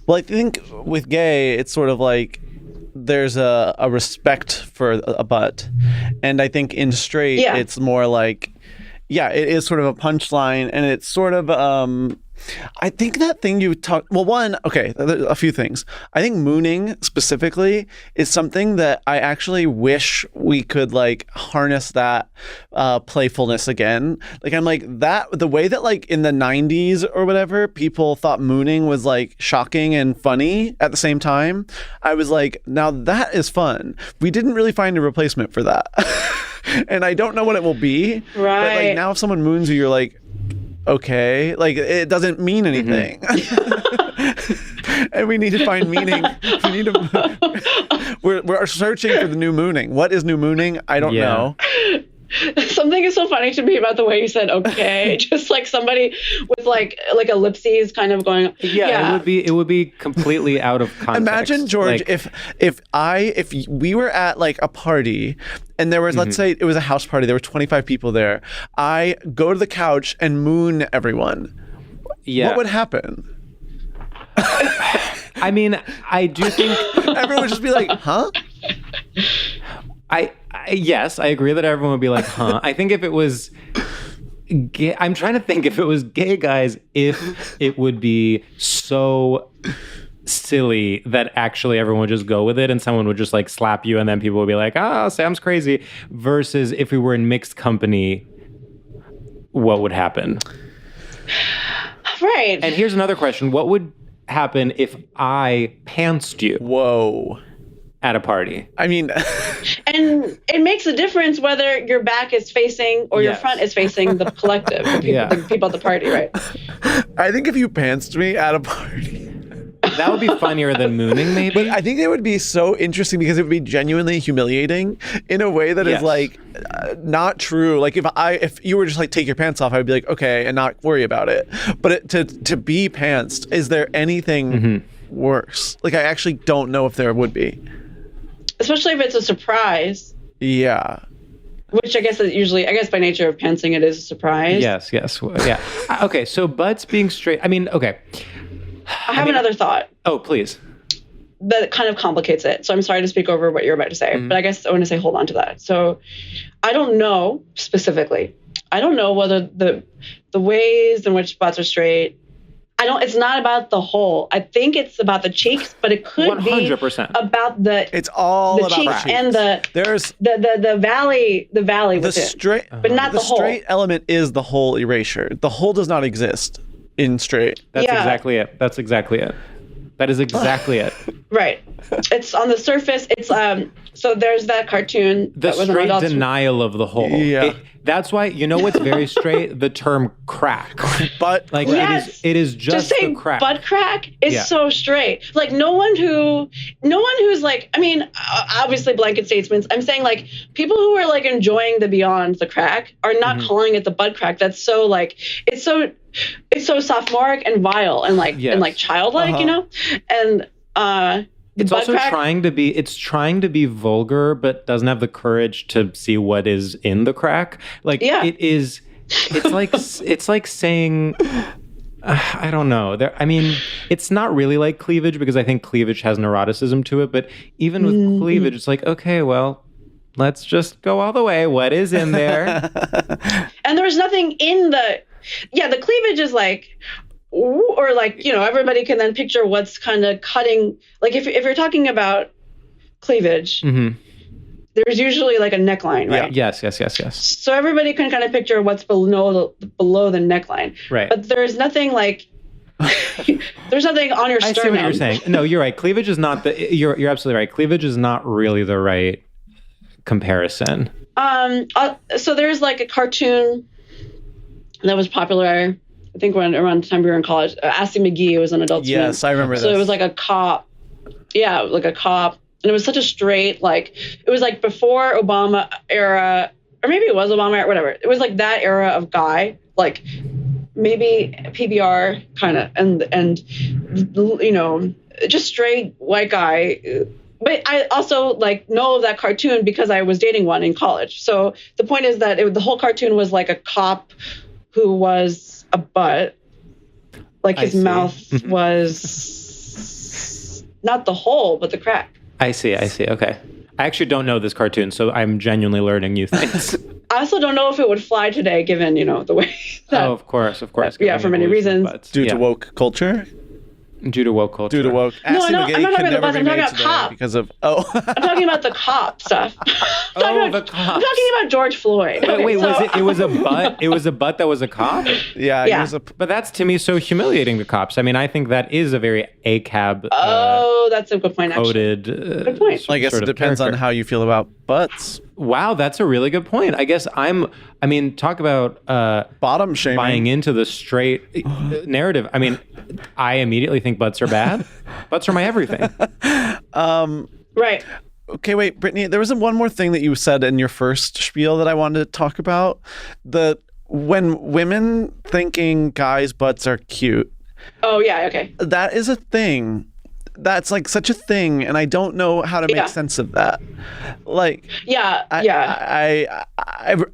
Well, I think with gay, it's sort of like there's a respect for a butt, and I think in straight, it's more like, yeah, it is sort of a punchline, and it's sort of I think that thing you talked, well, one, okay, a few things. I think mooning specifically is something that I actually wish we could like harness that playfulness again. Like, I'm like, that, the way that like in the 90s or whatever, people thought mooning was like shocking and funny at the same time. I was like, now that is fun. We didn't really find a replacement for that. And I don't know what it will be. Right. But like now if someone moons you, you're like, okay, like it doesn't mean anything. And we need to find meaning. We need to, we're searching for the new mooning. What is new mooning? I don't know. Something is so funny to me about the way you said okay. Just like somebody with like ellipses kind of going. Yeah. It would be completely out of context. Imagine, George, like, if we were at like a party and there was, let's say it was a house party, there were 25 people there. I go to the couch and moon everyone. Yeah. What would happen? I mean, I do think everyone would just be like, huh? Yes, I agree that everyone would be like, huh? I think if it was gay, I'm trying to think if it was gay guys, if it would be so silly that actually everyone would just go with it and someone would just like slap you and then people would be like, Sam's crazy, versus if we were in mixed company, what would happen? Right. And here's another question. What would happen if I pantsed you? Whoa. At a party. I mean, and it makes a difference whether your back is facing or your front is facing the collective, the people at the party, right? I think if you pantsed me at a party, that would be funnier than mooning, maybe. But I think it would be so interesting because it would be genuinely humiliating in a way that is like not true. Like if you were just like take your pants off, I would be like, okay, and not worry about it. But to be pantsed, is there anything worse? Like I actually don't know if there would be. Especially if it's a surprise. Yeah. Which I guess is usually, I guess by nature of pantsing, it is a surprise. Yes. Yeah. Okay, so butts being straight, I mean, okay. I have another thought. Oh, please. That kind of complicates it. So I'm sorry to speak over what you're about to say, but I guess I want to say hold on to that. So I don't know specifically. I don't know whether the ways in which butts are straight, it's not about the hole. I think it's about the cheeks, but it could 100%. be about it's all the about cheeks cheeks. and the valley with straight, but not the hole. The straight element is the hole erasure. The hole does not exist in straight. That's exactly it. That is exactly it. Right. It's on the surface. It's so there's that cartoon. The straight denial of the hole. Yeah. That's why, you know what's very straight? The term crack. But like it is just the crack. Butt crack is so straight. Like no one who's like, I mean, obviously blanket statements. I'm saying like people who are like enjoying the beyond the crack are not calling it the butt crack. That's so like it's so sophomoric and vile and like and like childlike, you know? And it's also trying to be vulgar, but doesn't have the courage to see what is in the crack. Like it's like saying, I don't know. I mean, it's not really like cleavage because I think cleavage has neuroticism to it. But even with cleavage, it's like, okay, well, let's just go all the way. What is in there? And there's nothing in the cleavage is like, or like, you know, everybody can then picture what's kind of cutting. Like if you're talking about cleavage, there's usually like a neckline, right? Yes. So everybody can kind of picture what's below the neckline. Right. But there's nothing like, there's nothing on your sternum. I see what you're saying. No, you're right. Cleavage is not you're absolutely right. Cleavage is not really the right comparison. So there's like a cartoon that was popular, I think around the time we were in college. Assy McGee was an Adult Swim. Yes, I remember that. So it was like a cop. Yeah, like a cop. And it was such a straight, like, it was like before Obama era, or maybe it was Obama era, whatever. It was like that era of guy, like maybe PBR kind of, and you know, just straight white guy but I also like know of that cartoon because I was dating one in college. So the point is that the whole cartoon was like a cop who was a butt. Like his mouth was not the hole, but the crack. I see. Okay. I actually don't know this cartoon, so I'm genuinely learning new things. I also don't know if it would fly today, given, the way that... Oh, of course. Yeah, for many reasons. Due to woke culture? Due to woke culture. Due to woke. No, I'm not talking about the buzz. I'm talking about cop. Because of I'm talking about the cop stuff. The cops. I'm talking about George Floyd. Wait, it was a butt? It was a butt that was a cop? Yeah. Yeah. He was But that's, to me, so humiliating, the cops. I mean, I think that is a very ACAB that's a good point, actually. coded Good point. I guess it depends on how you feel about butts. Wow, that's a really good point. I guess talk about Bottom shaming. buying into the straight narrative. I mean, I immediately think butts are bad. Butts are my everything. Right. Okay, wait, Brittany, there was one more thing that you said in your first spiel that I wanted to talk about. When women thinking guys' butts are cute. Oh, yeah, okay. That is a thing. That's like such a thing, and I don't know how to make sense of that. Like,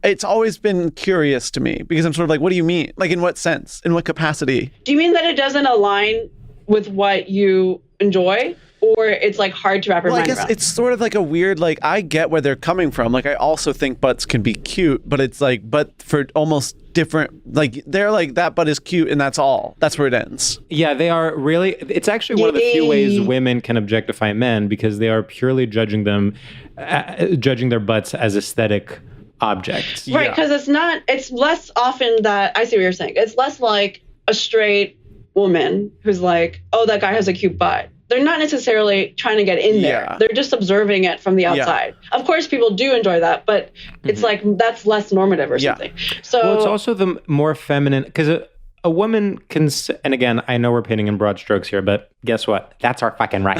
it's always been curious to me because I'm sort of like, what do you mean? Like, in what sense? In what capacity? Do you mean that it doesn't align with what you enjoy? Or it's like hard to wrap your mind around? I guess it's sort of like a weird, like, I get where they're coming from. Like, I also think butts can be cute, but it's like, but for almost different, like, they're like, that butt is cute and that's all. That's where it ends. Yeah, they are really, it's actually one of the few ways women can objectify men because they are purely judging their butts as aesthetic objects. Right, because it's less often that, I see what you're saying. It's less like a straight woman who's like, oh, that guy has a cute butt. They're not necessarily trying to get in there. Yeah. They're just observing it from the outside. Yeah. Of course, people do enjoy that, but it's like that's less normative or something. So well, it's also the more feminine, because a woman can, and again, I know we're painting in broad strokes here, but guess what? That's our fucking right.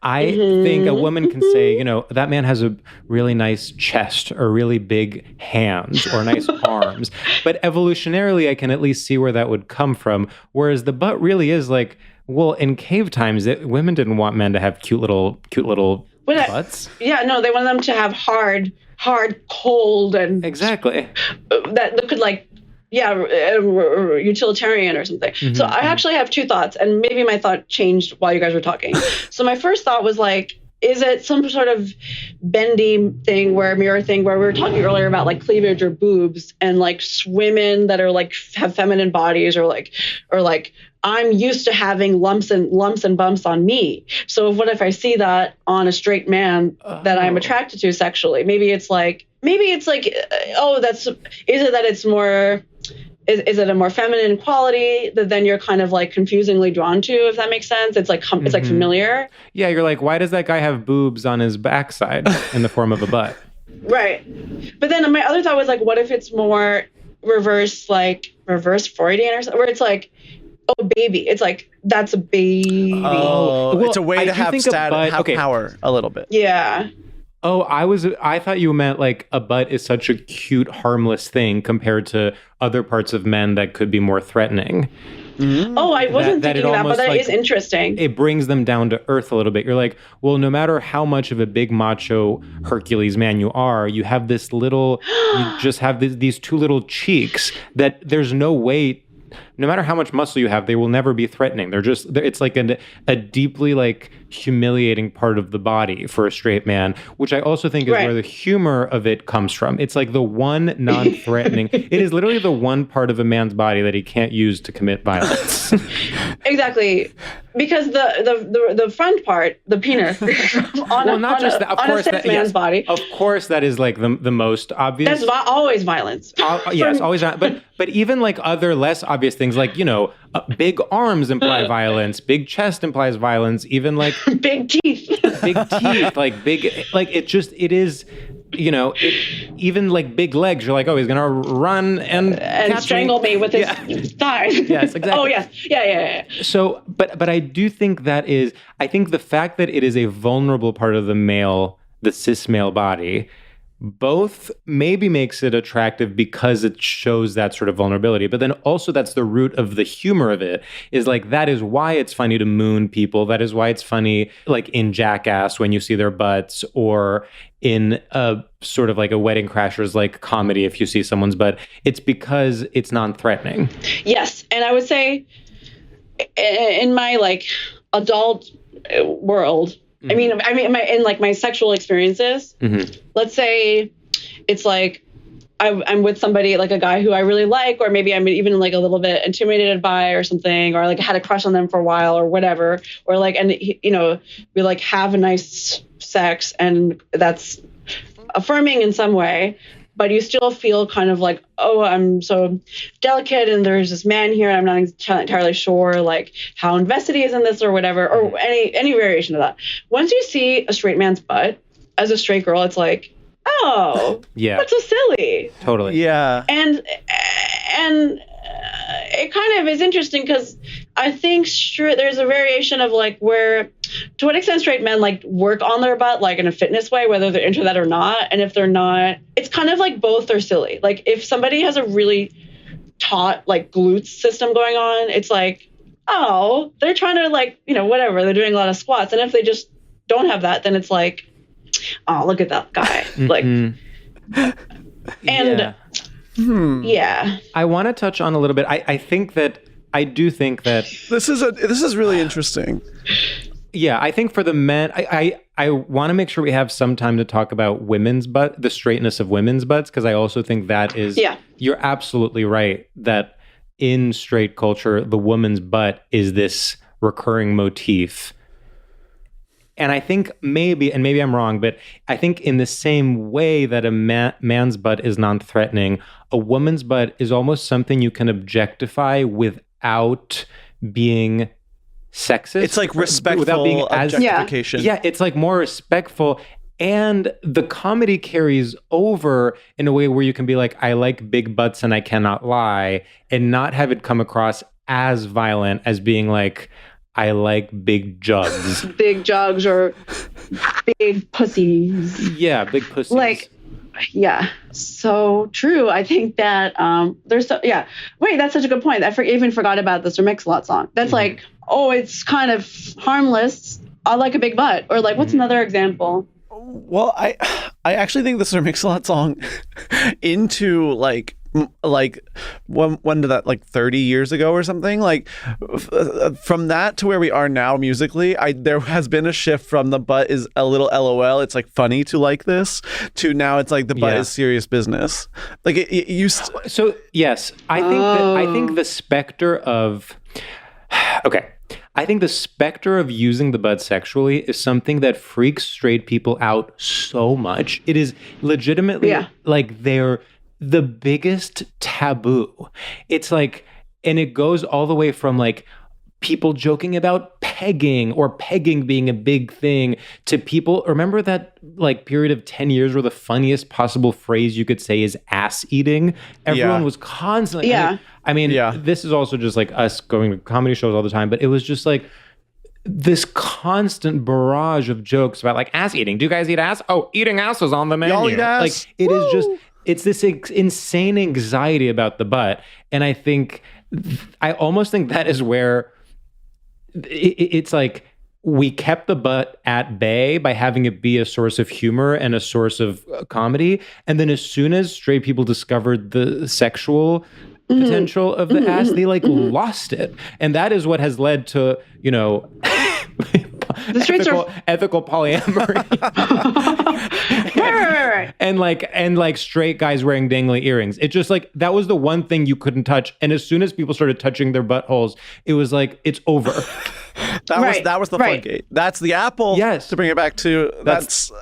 I think a woman can say, that man has a really nice chest or really big hands or nice arms. But evolutionarily, I can at least see where that would come from. Whereas the butt really is like, well, in cave times, women didn't want men to have cute little butts. They wanted them to have hard, cold, and exactly that could utilitarian or something. So I actually have two thoughts, and maybe my thought changed while you guys were talking. So my first thought was like, is it some sort of bendy thing mirror thing where we were talking earlier about like cleavage or boobs and like women that are like have feminine bodies or like I'm used to having lumps and bumps on me. So what if I see that on a straight man that I'm attracted to sexually? Maybe it's like, is it a more feminine quality that then you're kind of like confusingly drawn to, if that makes sense? It's like it's like familiar. Yeah, you're like, why does that guy have boobs on his backside in the form of a butt? Right. But then my other thought was like, what if it's more reverse Freudian or something, where it's like, oh, baby. It's like, that's a baby. Oh, well, it's a way to have power a little bit. Yeah. Oh, I thought you meant like a butt is such a cute, harmless thing compared to other parts of men that could be more threatening. Oh, I wasn't thinking that, but that is interesting. It brings them down to earth a little bit. You're like, well, no matter how much of a big macho Hercules man you are, you have this little, you just have these two little cheeks that there's no way, no matter how much muscle you have, they will never be threatening. It's like a deeply like humiliating part of the body for a straight man, which I also think is where the humor of it comes from. It's like the one non-threatening, it is literally the one part of a man's body that he can't use to commit violence. Exactly. Because the front part, the penis, on a cis man's body. Of course, that is like the most obvious. That's always violence. Yes, always. But even like other less obvious things, like big arms imply violence, big chest implies violence, even like big teeth, like big, like it is. Even like big legs, you're like, oh, he's gonna run and strangle me with his thighs. Yes, exactly. Oh, yes, yeah. So, but I do think I think the fact that it is a vulnerable part of the cis male body, both maybe makes it attractive because it shows that sort of vulnerability. But then also that's the root of the humor of it, is like, that is why it's funny to moon people. That is why it's funny, like in Jackass, when you see their butts, or in a sort of like a Wedding Crashers like comedy, if you see someone's butt. It's because it's non-threatening. Yes. And I would say in my like adult world, I mean, in like my sexual experiences, let's say it's like I'm with somebody, like a guy who I really like, or maybe I'm even like a little bit intimidated by or something, or like had a crush on them for a while or whatever, or like, and you know, we like have a nice sex and that's affirming in some way, but you still feel kind of like, oh, I'm so delicate and there's this man here and I'm not entirely sure like how invested he is in this or whatever, or any variation of that. Once you see a straight man's butt as a straight girl, it's like, oh, yeah, that's so silly. Totally. Yeah. And it kind of is interesting because I think there's a variation of like where, to what extent straight men like work on their butt, like in a fitness way, whether they're into that or not. And if they're not, it's kind of like both are silly. Like if somebody has a really taut like glutes system going on, it's like, oh, they're trying to like, you know, whatever, they're doing a lot of squats. And if they just don't have that, then it's like, oh, look at that guy. Like, and yeah. I want to touch on a little bit. I do think that this is really interesting. Yeah, I think for the men, I want to make sure we have some time to talk about women's butt, the straightness of women's butts, because I also think that is, you're absolutely right, that in straight culture, the woman's butt is this recurring motif. And I think maybe I'm wrong, but I think in the same way that a man's butt is non-threatening, a woman's butt is almost something you can objectify without being sexist. It's like respectful without being objectification. Yeah, it's like more respectful. And the comedy carries over in a way where you can be like, I like big butts and I cannot lie, and not have it come across as violent as being like, I like big jugs. Big jugs or big pussies. Yeah, big pussies. Like, yeah, so true. I think that there's so, yeah. Wait, that's such a good point. I even forgot about the Sir Mix-a-Lot song. That's like, oh, it's kind of harmless. I like a big butt. Or like, what's another example? Well, I actually think the Sir Mix-a-Lot song into like when did that, like 30 years ago or something, like from that to where we are now musically, there has been a shift from the butt is a little LOL, it's like funny to like this, to now it's like the butt is serious business. Like it used so yes, I think the specter of I think the specter of using the butt sexually is something that freaks straight people out so much. It is legitimately like they're the biggest taboo. It's like, and it goes all the way from like people joking about pegging, or pegging being a big thing, to people, remember that like period of 10 years where the funniest possible phrase you could say is ass eating? Everyone was constantly, I mean, this is also just like us going to comedy shows all the time, but it was just like this constant barrage of jokes about like ass eating. Do you guys eat ass? Oh, eating ass is on the menu. Y'all eat ass? Like it is just, it's this insane anxiety about the butt. And I almost think that is where it's like we kept the butt at bay by having it be a source of humor and a source of comedy. And then as soon as straight people discovered the sexual potential of the ass, they like lost it. And that is what has led to, you know, ethical polyamory. Right. And like straight guys wearing dangly earrings. It just like, that was the one thing you couldn't touch. And as soon as people started touching their buttholes, it was like, it's over. That was the floodgate. That's the apple. Yes. To bring it back to that's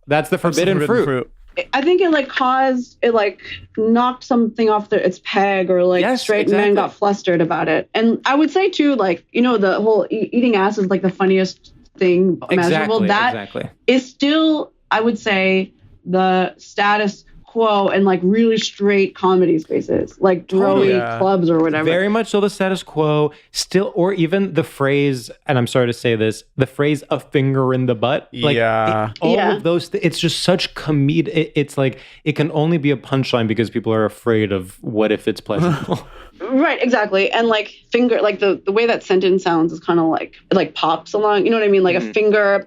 that's the forbidden fruit. I think it like knocked something off its peg, or like straight men got flustered about it. And I would say too, like, you know, the whole eating ass is like the funniest thing imaginable. That is still, I would say, the status quo in like really straight comedy spaces, like Totally. Broy clubs or whatever. Very much so the status quo still, or even the phrase, and I'm sorry to say this, the phrase "a finger in the butt." Like, Yeah. all Yeah. of those. It's just such comedic. It's like it can only be a punchline because people are afraid of what if it's pleasurable. Right, exactly. And like finger, like the way that sentence sounds is kind of like it like pops along. You know what I mean? Like a finger,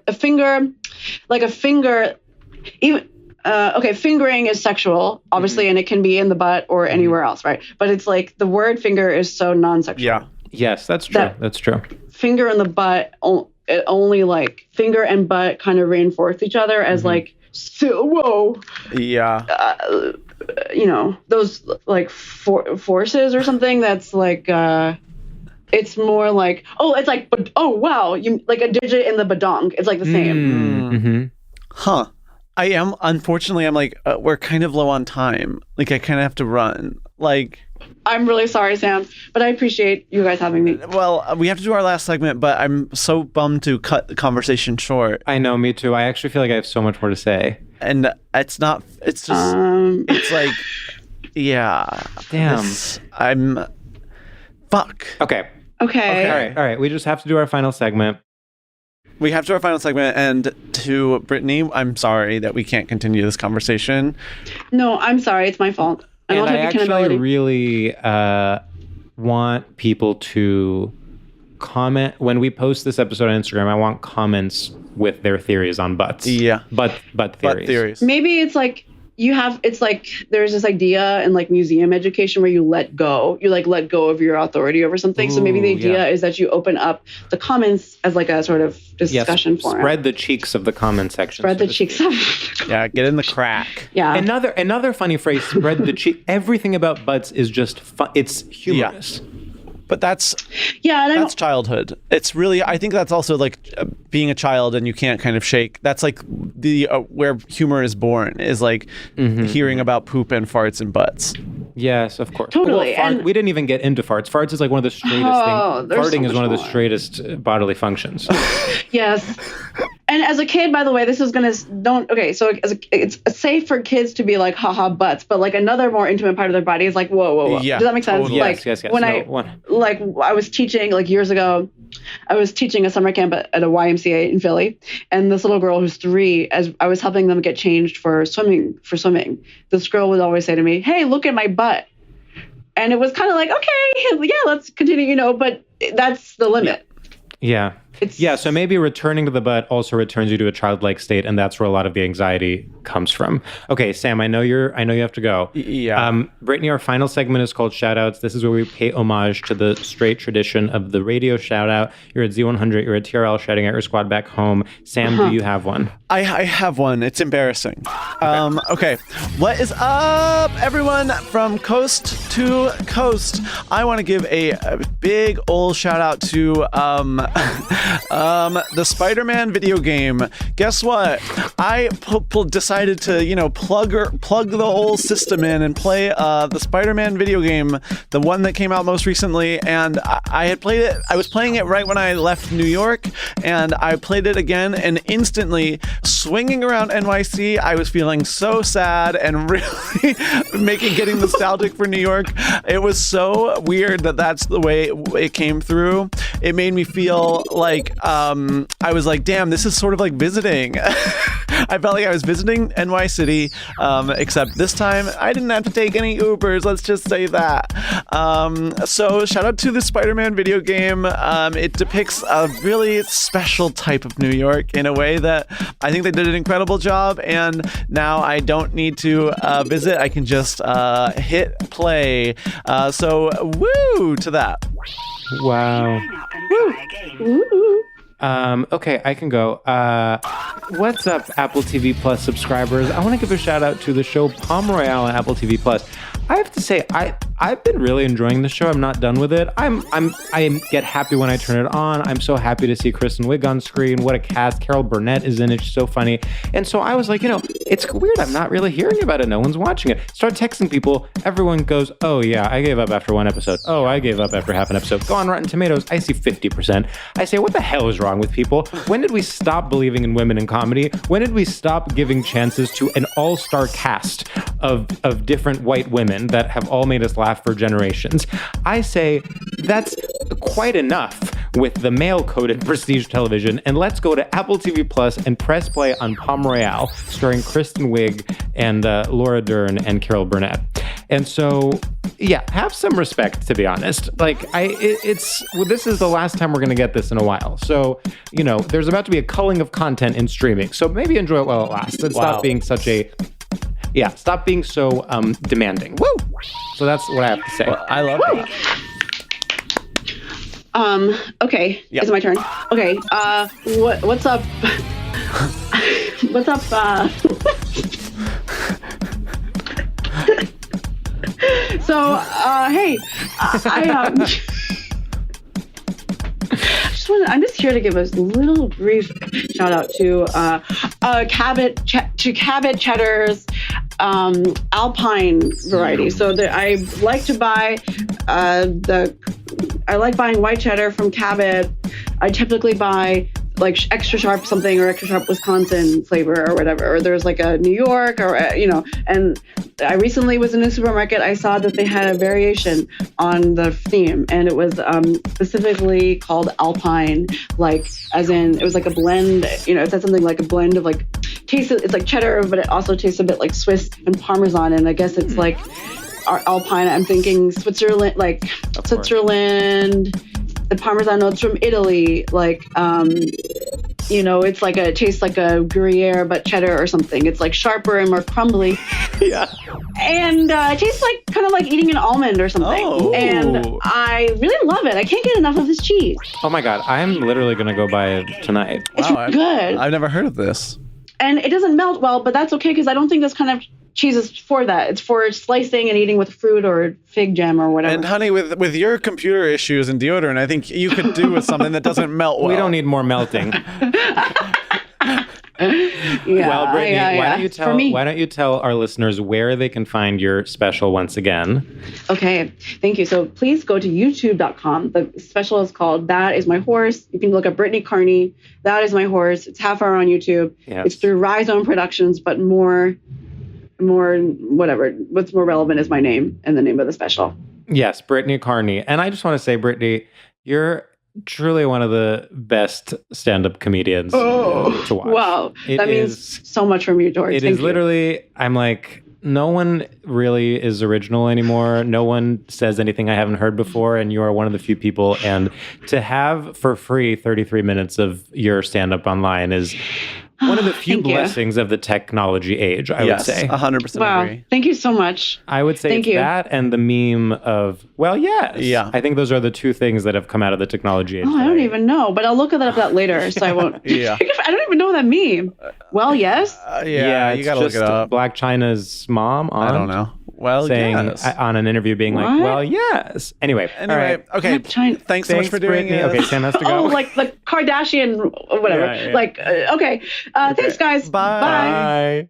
like a finger. Even okay, fingering is sexual, obviously, and it can be in the butt or anywhere else, right? But it's like the word finger is so non-sexual. Yeah. Yes, that's true. That's true. Finger in the butt, it only like finger and butt kind of reinforce each other as like, whoa, Yeah. you know, those like forces or something that's like, it's more like, oh, it's like, oh, wow, you like a digit in the badong. It's like the same. Mm-hmm. Huh. Unfortunately, I'm like, we're kind of low on time. Like, I kind of have to run. Like, I'm really sorry, Sam, but I appreciate you guys having me. well, we have to do our last segment, but I'm so bummed to cut the conversation short. I know, me too. I actually feel like I have so much more to say. And it's just, it's like, yeah. Damn. Fuck. Okay. Okay. All right. We just have to do our final segment. We have to our final segment, and to Brittany, I'm sorry that we can't continue this conversation. No, I'm sorry. It's my fault. And don't I take actually accountability. really want people to comment when we post this episode on Instagram. I want comments with their theories on butts. Yeah. Butt theories. But theories. Maybe it's like it's like there's this idea in like museum education where you let go of your authority over something. So maybe the Ooh, idea yeah. is that you open up the comments as like a sort of discussion forum. Spread the cheeks of the comment section. Spread so the to cheeks speak. up. Yeah, get in the crack. Yeah. Another funny phrase, spread the cheek. Everything about butts is just fun. It's humorous. But that's Yeah, and that's childhood. It's really, I think that's also like being a child and you can't kind of shake. That's like the where humor is born, is like hearing about poop and farts and butts. Yes, of course. Totally, Well, and- we didn't even get into farts. Farts is like one of the straightest things. there's so Farting is much one of the more. straightest bodily functions. Yes. And as a kid, by the way, this is gonna it's safe for kids to be like haha butts, but like another more intimate part of their body is like whoa. Yeah, Does that make sense? totally. Like Yes. when No, I was teaching like years ago, I was teaching a summer camp at a YMCA in Philly, and this little girl who's 3, as I was helping them get changed for swimming, this girl would always say to me, "Hey, look at my butt." And it was kind of like, okay, yeah, let's continue, you know, but that's the limit. Yeah. So maybe returning to the butt also returns you to a childlike state, and that's where a lot of the anxiety comes from. Okay, Sam, I know you have to go. Yeah. Brittany, our final segment is called Shoutouts. This is where we pay homage to the straight tradition of the radio shoutout. You're at Z100, you're at TRL shouting at your squad back home. Sam, do you have one? I have one. It's embarrassing. Okay. What is up, everyone from coast to coast? I want to give a big old shout out to the Spider-Man video game. Guess what? I decided to, plug the whole system in and play the Spider-Man video game, the one that came out most recently. And I had played it. I was playing it right when I left New York, and I played it again, and instantly swinging around NYC, I was feeling so sad and really getting nostalgic for New York. It was so weird that's the way it came through. It made me feel like I was like, damn, this is sort of like visiting. I felt like I was visiting NY City, except this time I didn't have to take any Ubers. Let's just say that. So shout out to the Spider-Man video game. It depicts a really special type of New York in a way that I think they did an incredible job. And now I don't need to visit. I can just hit play. So woo to that. Wow. Ooh. Okay, I can go. What's up, Apple TV Plus subscribers? I want to give a shout out to the show Palm Royale on Apple TV Plus. I have to say, I I've been really enjoying the show. I'm not done with it. I get happy when I turn it on. I'm so happy to see Kristen Wiig on screen. What a cast. Carol Burnett is in it. She's so funny. And so I was like, it's weird. I'm not really hearing about it. No one's watching it. Start texting people. Everyone goes, oh yeah, I gave up after one episode. Oh, I gave up after half an episode. Go on Rotten Tomatoes. I see 50%. I say, what the hell is wrong with people? When did we stop believing in women in comedy? When did we stop giving chances to an all-star cast of different white women that have all made us laugh for generations? I say that's quite enough with the male-coded prestige television, and let's go to Apple TV Plus and press play on Palm Royale, starring Kristen Wiig and Laura Dern and Carol Burnett. And so, yeah, have some respect, to be honest. Like, this is the last time we're going to get this in a while. So, there's about to be a culling of content in streaming. So maybe enjoy it while it lasts and stop being stop being so demanding. Woo! So that's what I have to say. Well, I love it. Okay. Yep. It's my turn. Okay. What's up? What's up? So, hey, I'm just here to give a little brief shout out to Cabot Cheddar's Alpine variety. So I like to buy I like buying white cheddar from Cabot. I typically buy like extra sharp something or extra sharp Wisconsin flavor or whatever. Or there's like a New York or and I recently was in a supermarket. I saw that they had a variation on the theme, and it was specifically called Alpine, like as in it was like a blend. It said something like a blend of like taste. It's like cheddar, but it also tastes a bit like Swiss and Parmesan, and I guess it's like Alpine. I'm thinking Switzerland, like Switzerland. The Parmesan notes from Italy, like it's like it tastes like a Gruyere but cheddar or something. It's like sharper and more crumbly. Yeah. And it tastes like kind of like eating an almond or something. Oh. And I really love it. I can't get enough of this cheese. Oh my God, I'm literally going to go buy it tonight. It's good. I've never heard of this. And it doesn't melt well, but that's okay because I don't think this kind of cheese is for that. It's for slicing and eating with fruit or fig jam or whatever. And honey, with your computer issues and deodorant, I think you could do with something that doesn't melt well. We don't need more melting. Yeah, well, Brittany, why don't you tell our listeners where they can find your special once again? Okay, thank you. So please go to youtube.com. The special is called That Is My Horse. You can look up Brittany Carney. That Is My Horse. It's half hour on YouTube. Yes. It's through Rhizome Productions, but more whatever. What's more relevant is my name and the name of the special. Yes, Brittany Carney. And I just want to say, Brittany, you're truly one of the best stand-up comedians to watch. Wow. That means so much from you, George. It is literally, I'm like, no one really is original anymore. No one says anything I haven't heard before, and you are one of the few people. And to have for free 33 minutes of your stand-up online is one of the few blessings of the technology age, I would say. 100% agree. Thank you so much. I would say that and the meme of, well, yes. Yeah. I think those are the two things that have come out of the technology age. Oh, I don't even know, but I'll look that up later, so I won't. Yeah. I don't even know that meme. Well, yes. Yeah, you gotta look it up. Black China's mom on. I don't know. Well, saying yes. on an interview being like, well, yes. Anyway, all right. Okay. Thanks so much for doing it. Okay, Sam has to go. Oh, like the Kardashian, whatever. Yeah. Like, okay. Thanks, guys. Bye. Bye.